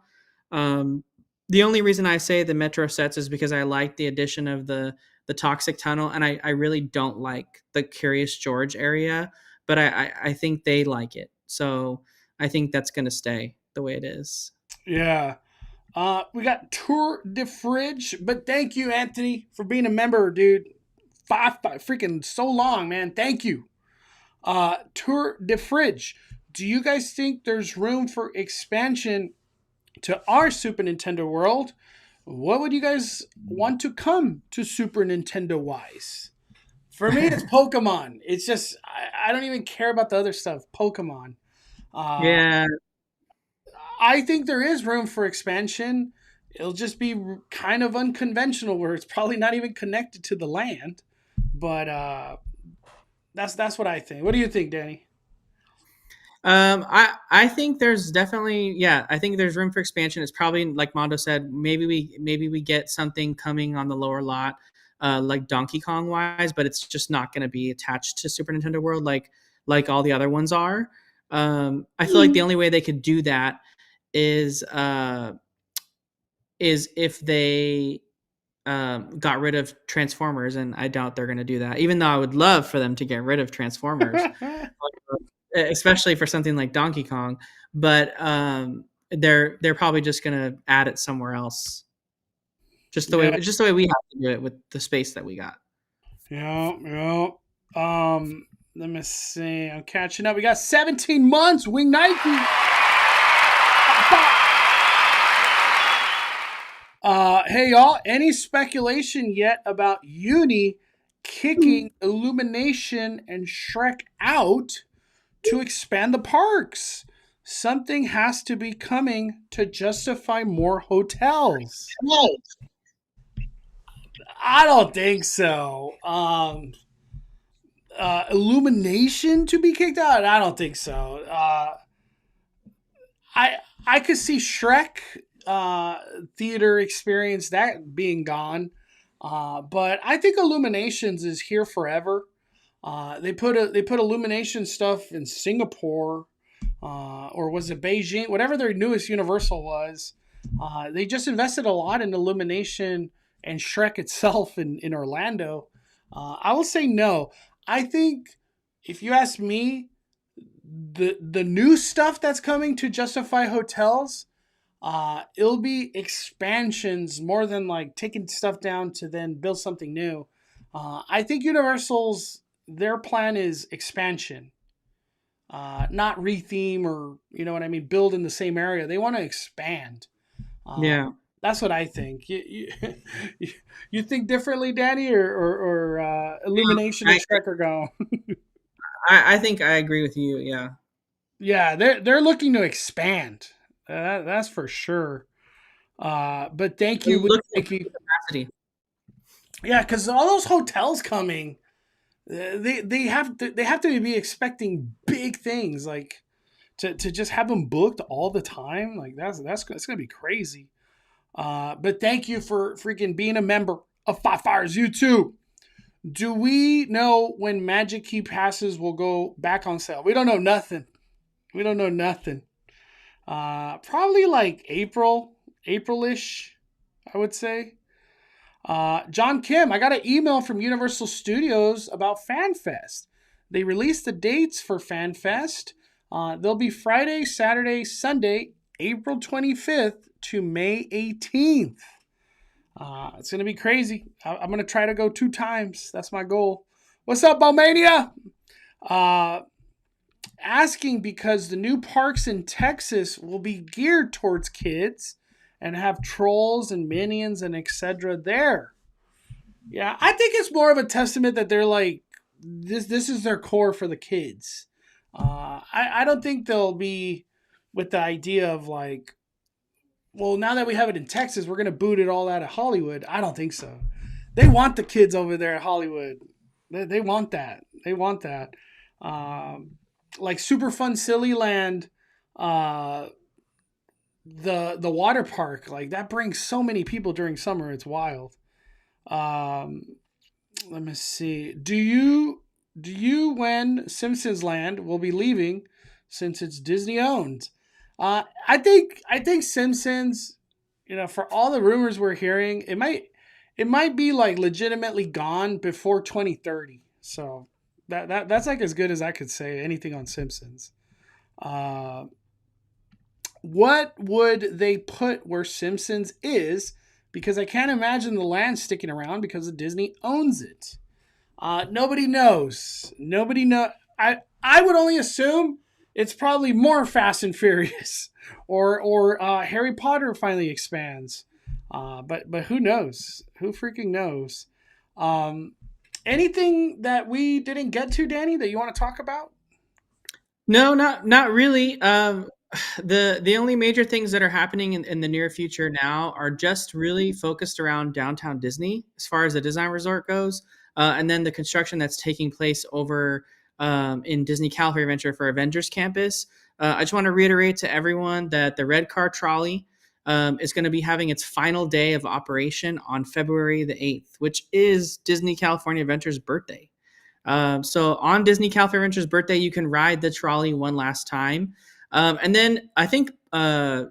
Um, the only reason I say the Metro sets is because I like the addition of the Toxic Tunnel, and I really don't like the Curious George area, but I think they like it, so I think that's going to stay the way it is. Yeah. We got Tour de Fridge, but thank you, Anthony, for being a member, dude. Five freaking so long, man. Thank you. Tour de Fridge. Do you guys think there's room for expansion to our Super Nintendo world? What would you guys want to come to Super Nintendo wise? For me, it's Pokemon. It's just, I don't even care about the other stuff. Pokemon. Uh, Yeah, I think there is room for expansion. It'll just be kind of unconventional where it's probably not even connected to the land. But that's what I think. What do you think, Danny? I think there's definitely, yeah, I think there's room for expansion. It's probably like Mondo said, maybe we get something coming on the lower lot, like Donkey Kong wise, but it's just not going to be attached to Super Nintendo World like all the other ones are. I feel like the only way they could do that is uh is if they got rid of Transformers, and I doubt they're going to do that. Even though I would love for them to get rid of Transformers, especially for something like Donkey Kong. But they're probably just gonna add it somewhere else, Yeah, just the way we have to do it with the space that we got. yeah. Let me see. I'm catching up. We got 17 months. Wing Nike. Hey y'all. Any speculation yet about Uni kicking Illumination and Shrek out to expand the parks? Something has to be coming to justify more hotels. I don't think so. Illumination to be kicked out? I don't think so. I could see Shrek theater experience that being gone, but I think Illuminations is here forever. They put Illumination stuff in Singapore, or was it Beijing? Whatever their newest Universal was, they just invested a lot in Illumination and Shrek itself in Orlando. I will say no. I think if you ask me, the new stuff that's coming to justify hotels, it'll be expansions more than like taking stuff down to then build something new. I think Universal's their plan is expansion, not retheme or you know what I mean, build in the same area. They want to expand. Yeah. That's what I think. You think differently, Danny, or Illumination and I, Shrek are going? I think I agree with you. Yeah. Yeah, they're looking to expand. That's for sure. But thank you, Look at Mikey. capacity. Yeah, because all those hotels coming, they have to be expecting big things like to just have them booked all the time. Like that's gonna be crazy. But thank you for freaking being a member of Five Fires YouTube. Do we know when Magic Key passes will go back on sale? We don't know nothing. We don't know nothing. Probably like April-ish, I would say. John Kim, I got an email from Universal Studios about FanFest. They released the dates for FanFest. They'll be Friday, Saturday, Sunday, April 25th to May 18th. It's going to be crazy. I'm going to try to go 2 times. That's my goal. What's up, Balmania? Asking because the new parks in Texas will be geared towards kids and have trolls and minions and etc. there. Yeah, I think it's more of a testament that they're like this is their core for the kids. I don't think they'll be with the idea of like, well, now that we have it in Texas, we're gonna boot it all out of Hollywood. I don't think so. They want the kids over there at Hollywood. They want that. They want that. Like Super Fun Silly Land, the water park, like that brings so many people during summer. It's wild. Um, Let me see. Do you when Simpsons Land will be leaving since it's Disney owned? I think Simpsons, for all the rumors we're hearing, it might be like legitimately gone before 2030. So that's like as good as I could say anything on Simpsons. Uh, what would they put where Simpsons is? Because I can't imagine the land sticking around because Disney owns it. Nobody knows. Nobody know. I would only assume it's probably more Fast and Furious, or Harry Potter finally expands. But who knows? Who freaking knows? Um, Anything that we didn't get to, Danny, that you want to talk about? No, not really. The only major things that are happening in the near future now are just really focused around downtown Disney as far as the design resort goes, and then the construction that's taking place over in Disney California Adventure for Avengers Campus. I just want to reiterate to everyone that the red car trolley is going to be having its final day of operation on February the 8th, which is Disney California Adventure's birthday. So on Disney California Adventure's birthday, you can ride the trolley one last time. And then I think Scott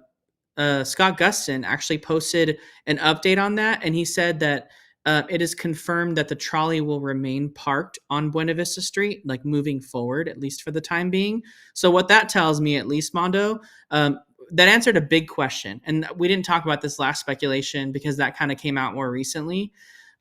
Gustin actually posted an update on that, and he said that it is confirmed that the trolley will remain parked on Buena Vista Street, like moving forward, at least for the time being. So what that tells me, at least, Mondo, that answered a big question. And we didn't talk about this last speculation because that kind of came out more recently.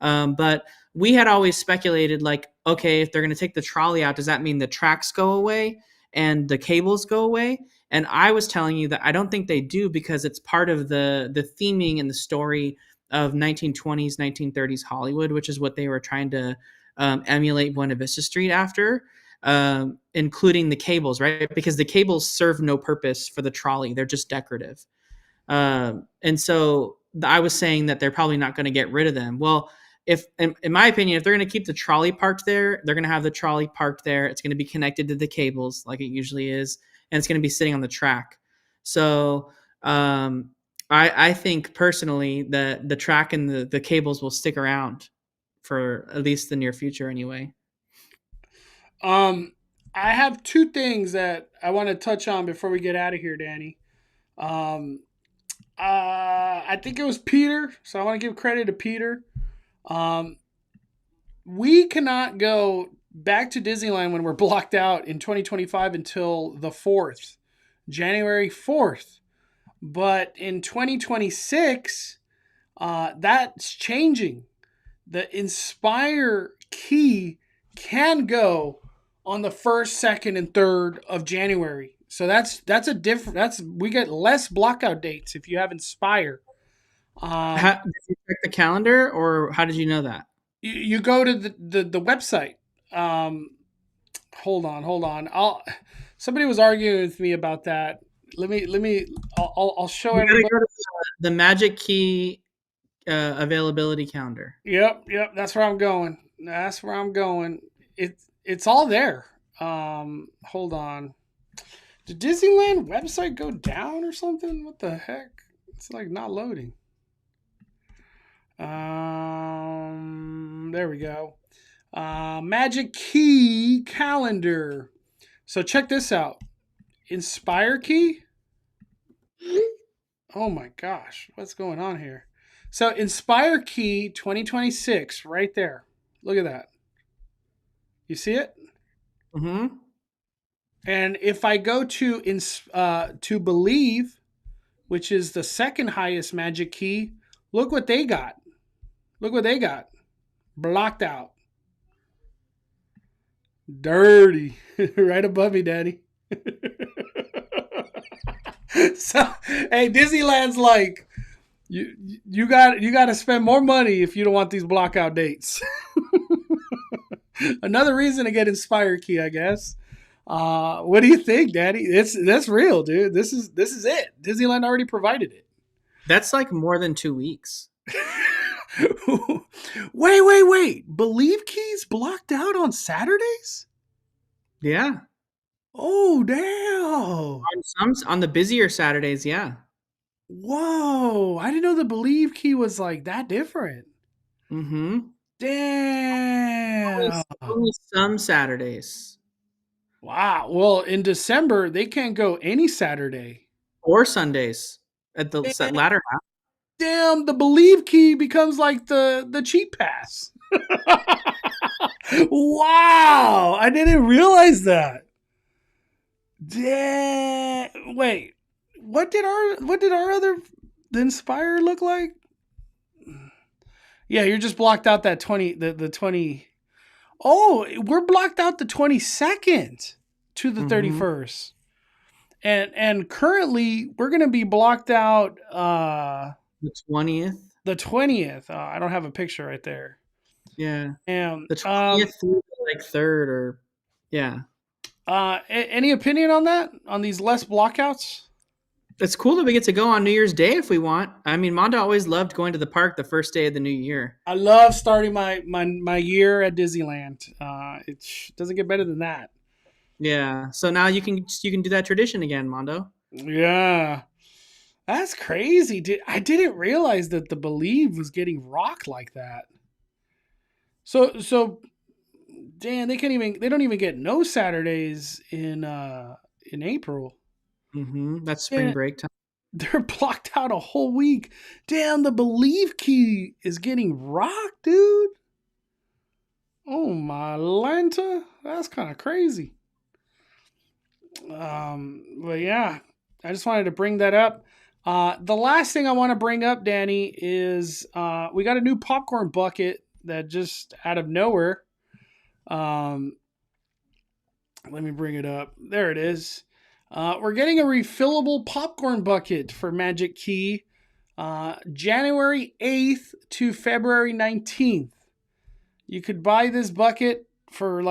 But we had always speculated, like, okay, if they're going to take the trolley out, does that mean the tracks go away and the cables go away? And I was telling you that I don't think they do because it's part of the theming and the story of 1920s, 1930s Hollywood, which is what they were trying to emulate Buena Vista Street after, including the cables, right? Because the cables serve no purpose for the trolley; they're just decorative. And so I was saying that they're probably not going to get rid of them. Well, if in my opinion, if they're going to keep the trolley parked there, they're going to have the trolley parked there. It's going to be connected to the cables like it usually is, and it's going to be sitting on the track. So I think personally that the track and the cables will stick around for at least the near future anyway. Um, I have 2 things that I want to touch on before we get out of here, Danny. Um, I think it was Peter, so I want to give credit to Peter. Um, we cannot go back to Disneyland when we're blocked out in 2025 until the 4th, January 4th. But in 2026, that's changing. The Inspire key can go on the 1st, 2nd, and 3rd of January. So that's a different. We get less blockout dates if you have Inspire. Did you check the calendar, or how did you know that? You go to the website. Um, hold on. Somebody was arguing with me about that. I'll show You gotta everybody. go to the Magic Key availability calendar. Yep. That's where I'm going. It's all there. Hold on. Did Disneyland website go down or something? What the heck? It's like not loading. There we go. Magic Key calendar. So check this out. Inspire key. Oh my gosh, what's going on here? So Inspire key 2026, right there. Look at that. You see it? Mm-hmm. And if I go to Believe, which is the second highest magic key, look what they got. Blocked out. Dirty. Right above me, Daddy. So, hey, Disneyland's like, you got to spend more money if you don't want these blockout dates. Another reason to get Inspire key, I guess. What do you think, Daddy? That's real, dude. This is it. Disneyland already provided it. That's like more than 2 weeks. Wait. Believe keys blocked out on Saturdays? Yeah. Oh, damn. On the busier Saturdays, yeah. Whoa. I didn't know the Believe key was like that different. Mm-hmm. Damn. Only some Saturdays. Wow. Well, in December, they can't go any Saturday. Or Sundays at the latter half. Damn, the Believe key becomes like the cheap pass. Wow. I didn't realize that. Damn. Wait. What did our other the Inspire look like? Yeah, you're just blocked out that 20 the 20. Oh, we're blocked out the 22nd to the 31st. And currently we're going to be blocked out the 20th. The 20th. I don't have a picture right there. Yeah. And the 20th through like 3rd or yeah. Any opinion on that? On these less blockouts? It's cool that we get to go on New Year's Day if we want. I mean, Mondo always loved going to the park the first day of the new year. I love starting my year at Disneyland. It doesn't get better than that. Yeah. So now you can do that tradition again, Mondo. Yeah. That's crazy. I didn't realize that the Believe was getting rocked like that. So Dan, they don't even get no Saturdays in April. Mm-hmm. That's spring break time. They're blocked out a whole week. Damn, the Believe key is getting rocked, dude. Oh my Lanta. That's kind of crazy. But yeah, I just wanted to bring that up. The last thing I want to bring up, Danny, is we got a new popcorn bucket that just out of nowhere. Let me bring it up. There it is. We're getting a refillable popcorn bucket for Magic Key January 8th to February 19th. You could buy this bucket for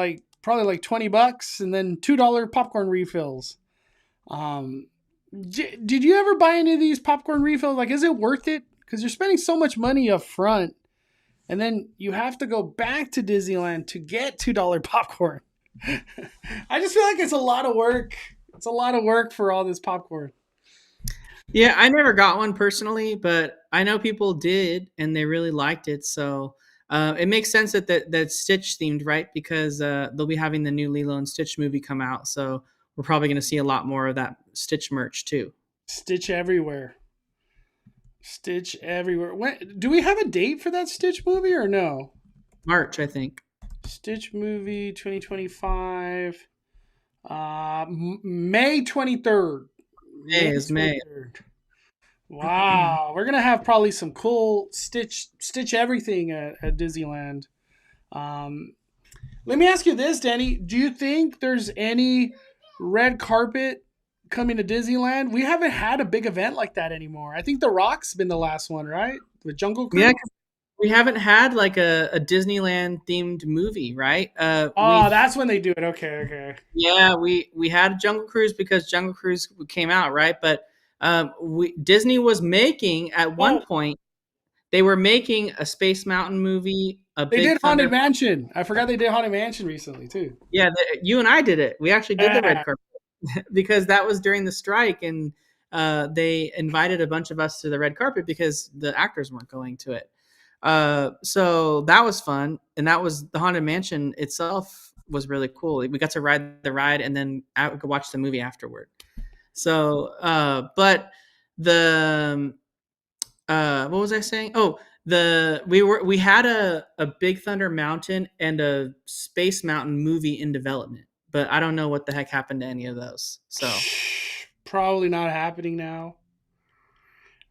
probably like $20 and then $2 popcorn refills. Did you ever buy any of these popcorn refills? Like, is it worth it? Because you're spending so much money up front and then you have to go back to Disneyland to get $2 popcorn. I just feel like it's a lot of work. It's a lot of work for all this popcorn. Yeah, I never got one personally, but I know people did and they really liked it. So it makes sense that Stitch themed, right? Because they'll be having the new Lilo and Stitch movie come out. So we're probably going to see a lot more of that Stitch merch too. Stitch everywhere. Stitch everywhere. Do we have a date for that Stitch movie or no? March, I think. Stitch movie 2025. May 23rd. May May is May. 23rd. Wow, we're gonna have probably some cool Stitch everything at Disneyland. Um, Let me ask you this, Danny. Do you think there's any red carpet coming to Disneyland? We haven't had a big event like that anymore. I think The Rock's been the last one, right? With Jungle Yeah, Cruise. 'cause we haven't had like a Disneyland themed movie, right? Oh, that's when they do it. Okay, okay. Yeah, we had Jungle Cruise because Jungle Cruise came out, right? But Disney was making at one Oh, point they were making a Space Mountain movie, a they Big did Haunted Thunder. Mansion. I forgot they did Haunted Mansion recently too. Yeah, you and I did it. We actually did the red Yeah. carpet because that was during the strike, and they invited a bunch of us to the red carpet because the actors weren't going to it. So that was fun, and that was the Haunted Mansion itself was really cool. We got to ride the ride and then watch the movie afterward. So, but the what was I saying? Oh, we had a Big Thunder Mountain and a Space Mountain movie in development, but I don't know what the heck happened to any of those. So Probably not happening now.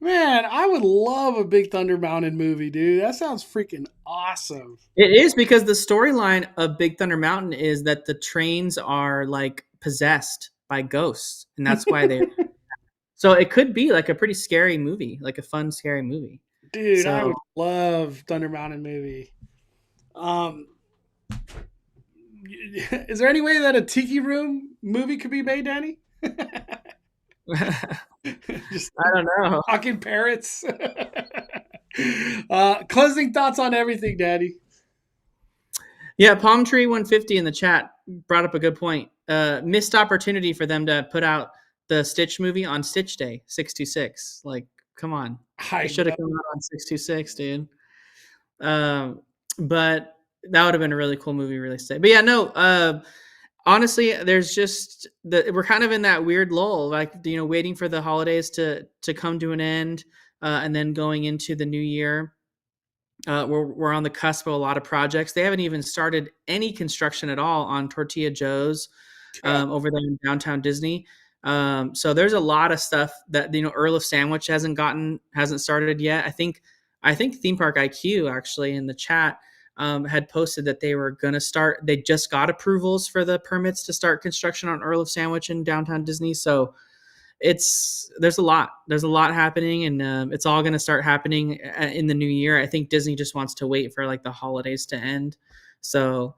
Man, I would love a Big Thunder Mountain movie, dude. That sounds freaking awesome. it is because the storyline of Big Thunder Mountain is that the trains are like possessed by ghosts, and that's why they. So it could be like a pretty scary movie, like a fun, scary movie. Dude, I So would love Thunder Mountain movie. Um, is there any way that a Tiki Room movie could be made, Danny? I Just don't know. talking parrots. Closing thoughts on everything, Daddy. Yeah, Palm Tree 150 in the chat brought up a good point. Missed opportunity for them to put out the Stitch movie on Stitch Day 626. Like, come on, I it should have know. come out on 626, dude. But that would have been a really cool movie release day. But yeah, no. Honestly, there's just we're kind of in that weird lull, like waiting for the holidays to come to an end, and then going into the new year. We're on the cusp of a lot of projects. They haven't even started any construction at all on Tortilla Joe's over there in downtown Disney. So there's a lot of stuff that Earl of Sandwich hasn't started yet. I think Theme Park IQ actually in the chat had posted that they were going to start. They just got approvals for the permits to start construction on Earl of Sandwich in downtown Disney. So there's a lot happening, and it's all going to start happening in the new year. I think Disney just wants to wait for like the holidays to end, so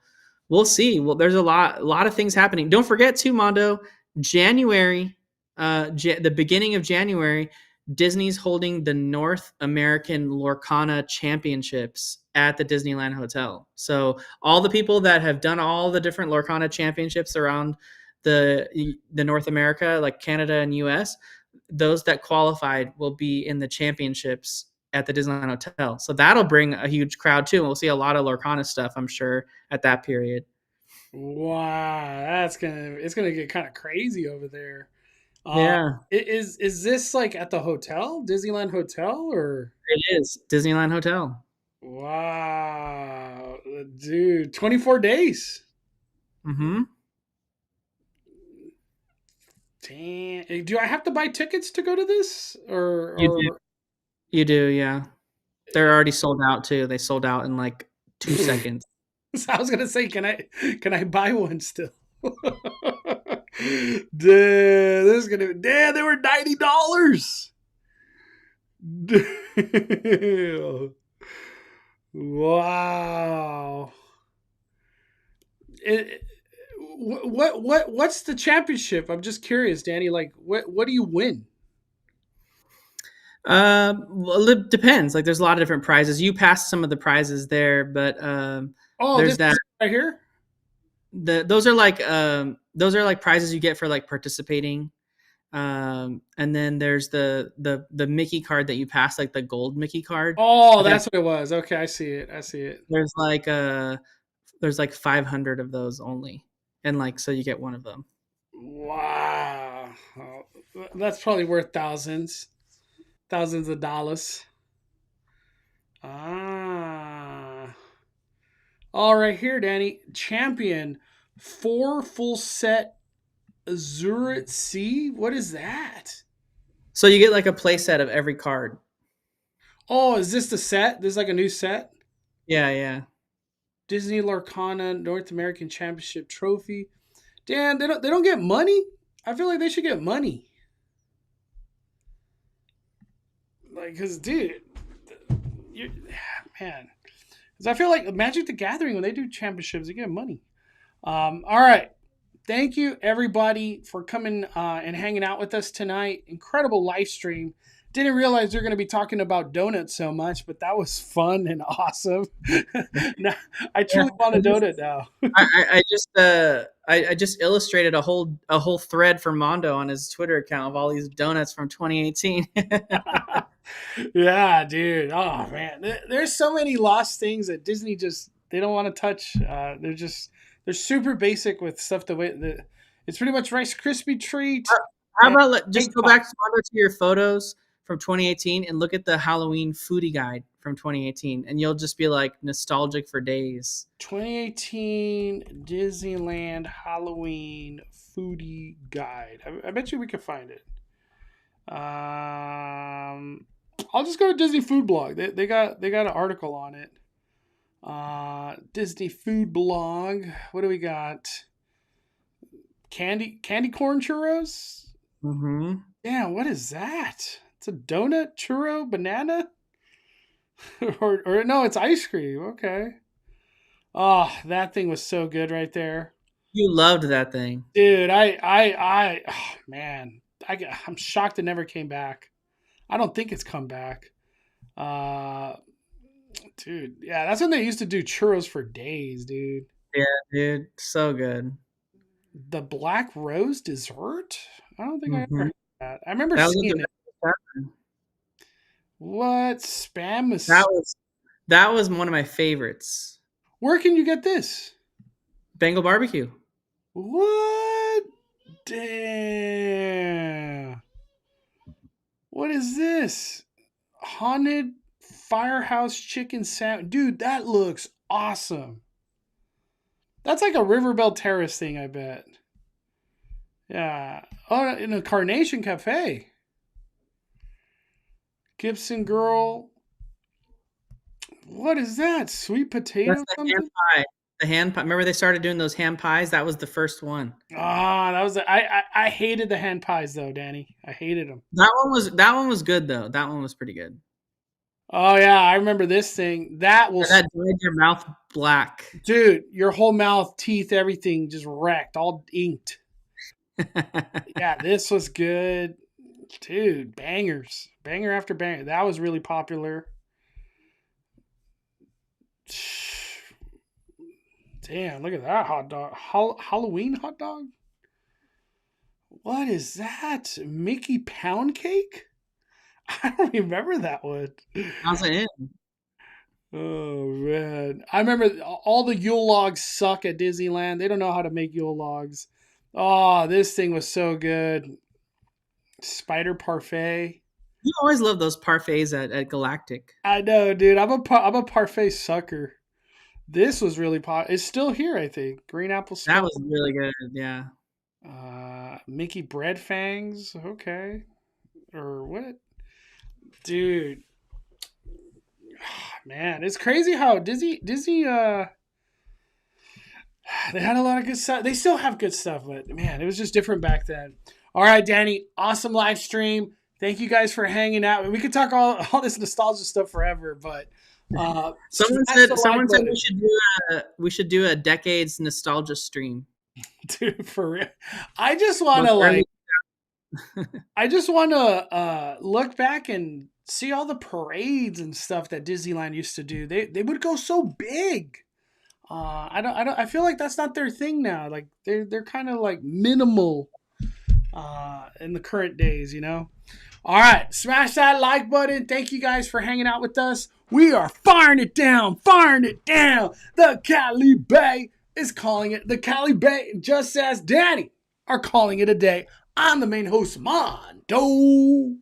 we'll see. Well, there's a lot of things happening. Don't forget too, Mondo, January, the beginning of January, Disney's holding the North American Lorcana Championships at the Disneyland Hotel. So all the people that have done all the different Lorcana Championships around the North America, like Canada and US, those that qualified will be in the championships at the Disneyland Hotel. So that'll bring a huge crowd too. We'll see a lot of Lorcana stuff, I'm sure, at that period. Wow, it's gonna get kind of crazy over there. Uh, Yeah, is this like at the hotel, Disneyland Hotel, or? it is Disneyland Hotel. Wow, dude, 24 days. Mm-hmm. Damn. Do I have to buy tickets to go to this, You do, you do, yeah. They're already sold out too. They sold out in like 2 seconds. So I was gonna say, can I buy one still? Dude, this is gonna. Damn, they were $90. Wow. It, what's the championship? I'm just curious, Danny. Like, what do you win? Well, it depends. Like, there's a lot of different prizes. You passed some of the prizes there, but Oh, there's this that. is right here. Those are like prizes you get for like participating. And then there's the Mickey card that you pass, like the gold Mickey card. Oh, I think that's what it was. Okay, I see it. I see it. there's like 500 of those only, and like so you get one of them. Wow, oh, that's probably worth thousands of dollars. Ah, All right, here, Danny. Champion 4 full set Azurit C. What is that? So you get like a play set of every card. Oh, is this the set? This is like a new set? Yeah, yeah. Disney Larkana North American Championship Trophy. Damn, they don't get money? I feel like they should get money. Like, cause dude, you man. Because I feel like Magic the Gathering, when they do championships, they get money. All right. Thank you, everybody, for coming and hanging out with us tonight. Incredible live stream. Didn't realize we are going to be talking about donuts so much, but that was fun and awesome. Now, I truly want a donut now. I just illustrated a whole thread for Mondo on his Twitter account of all these donuts from 2018. Yeah, dude. Oh man, there's so many lost things that Disney just they don't want to touch. They're super basic with stuff. It's pretty much Rice Krispie treat. How about just go back to your photos from 2018 and look at the Halloween foodie guide from 2018, and you'll just be like nostalgic for days. 2018 Disneyland Halloween foodie guide. I bet you we could find it. I'll just go to Disney Food Blog. They got an article on it. Disney Food Blog. What do we got? Candy corn churros. Mm-hmm. Yeah, what is that? It's a donut, churro, banana, or no, it's ice cream. Okay. Oh, that thing was so good right there. You loved that thing, dude. Oh, man, I'm shocked it never came back. I don't think it's come back. Dude, yeah, that's when they used to do churros for days, dude. Yeah, dude, so good. The Black Rose dessert? I don't think I ever heard that. I remember seeing it. What spam is that was one of my favorites. Where can you get this? Bengal Barbecue. What? Damn. What is this? Haunted Firehouse Chicken Sandwich. Dude, that looks awesome. That's like a Riverbell Terrace thing, I bet. Yeah. Oh, in a Carnation Cafe. Gibson Girl. What is that? Sweet potato? That's the hand pie. The hand pie. Remember they started doing those hand pies? That was the first one. That was I hated the hand pies though, Danny. I hated them. That one was good though. That one was pretty good. Oh yeah, I remember this thing. That made your mouth black. Dude, your whole mouth, teeth, everything just wrecked, all inked. Yeah, this was good. Dude, bangers. Banger after banger. That was really popular. Damn, look at that hot dog. Halloween hot dog? What is that? Mickey Pound Cake? I don't remember that one. How's it in? Oh, man. I remember all the Yule logs suck at Disneyland. They don't know how to make Yule logs. Oh, this thing was so good. Spider Parfait. You always love those parfaits at Galactic. I know, dude. I'm a parfait sucker. This was really popular. It's still here, I think. Green apple skull. That was really good, yeah. Mickey bread fangs. Okay. Or what? Dude. Man, it's crazy how Disney they had a lot of good stuff. They still have good stuff, but man, it was just different back then. All right, Danny, awesome live stream. Thank you guys for hanging out. We could talk all this nostalgia stuff forever, but someone said we should do a decades nostalgia stream. Dude, for real. I just want to look back and see all the parades and stuff that Disneyland used to do. They would go so big. I feel like that's not their thing now. Like they're kind of like minimal in the current days, you know. All right, smash that like button. Thank you guys for hanging out with us. We are firing it down. The Cali Bay is calling it. The Cali Bay, just as Danny, are calling it a day. I'm the main host, Mondo.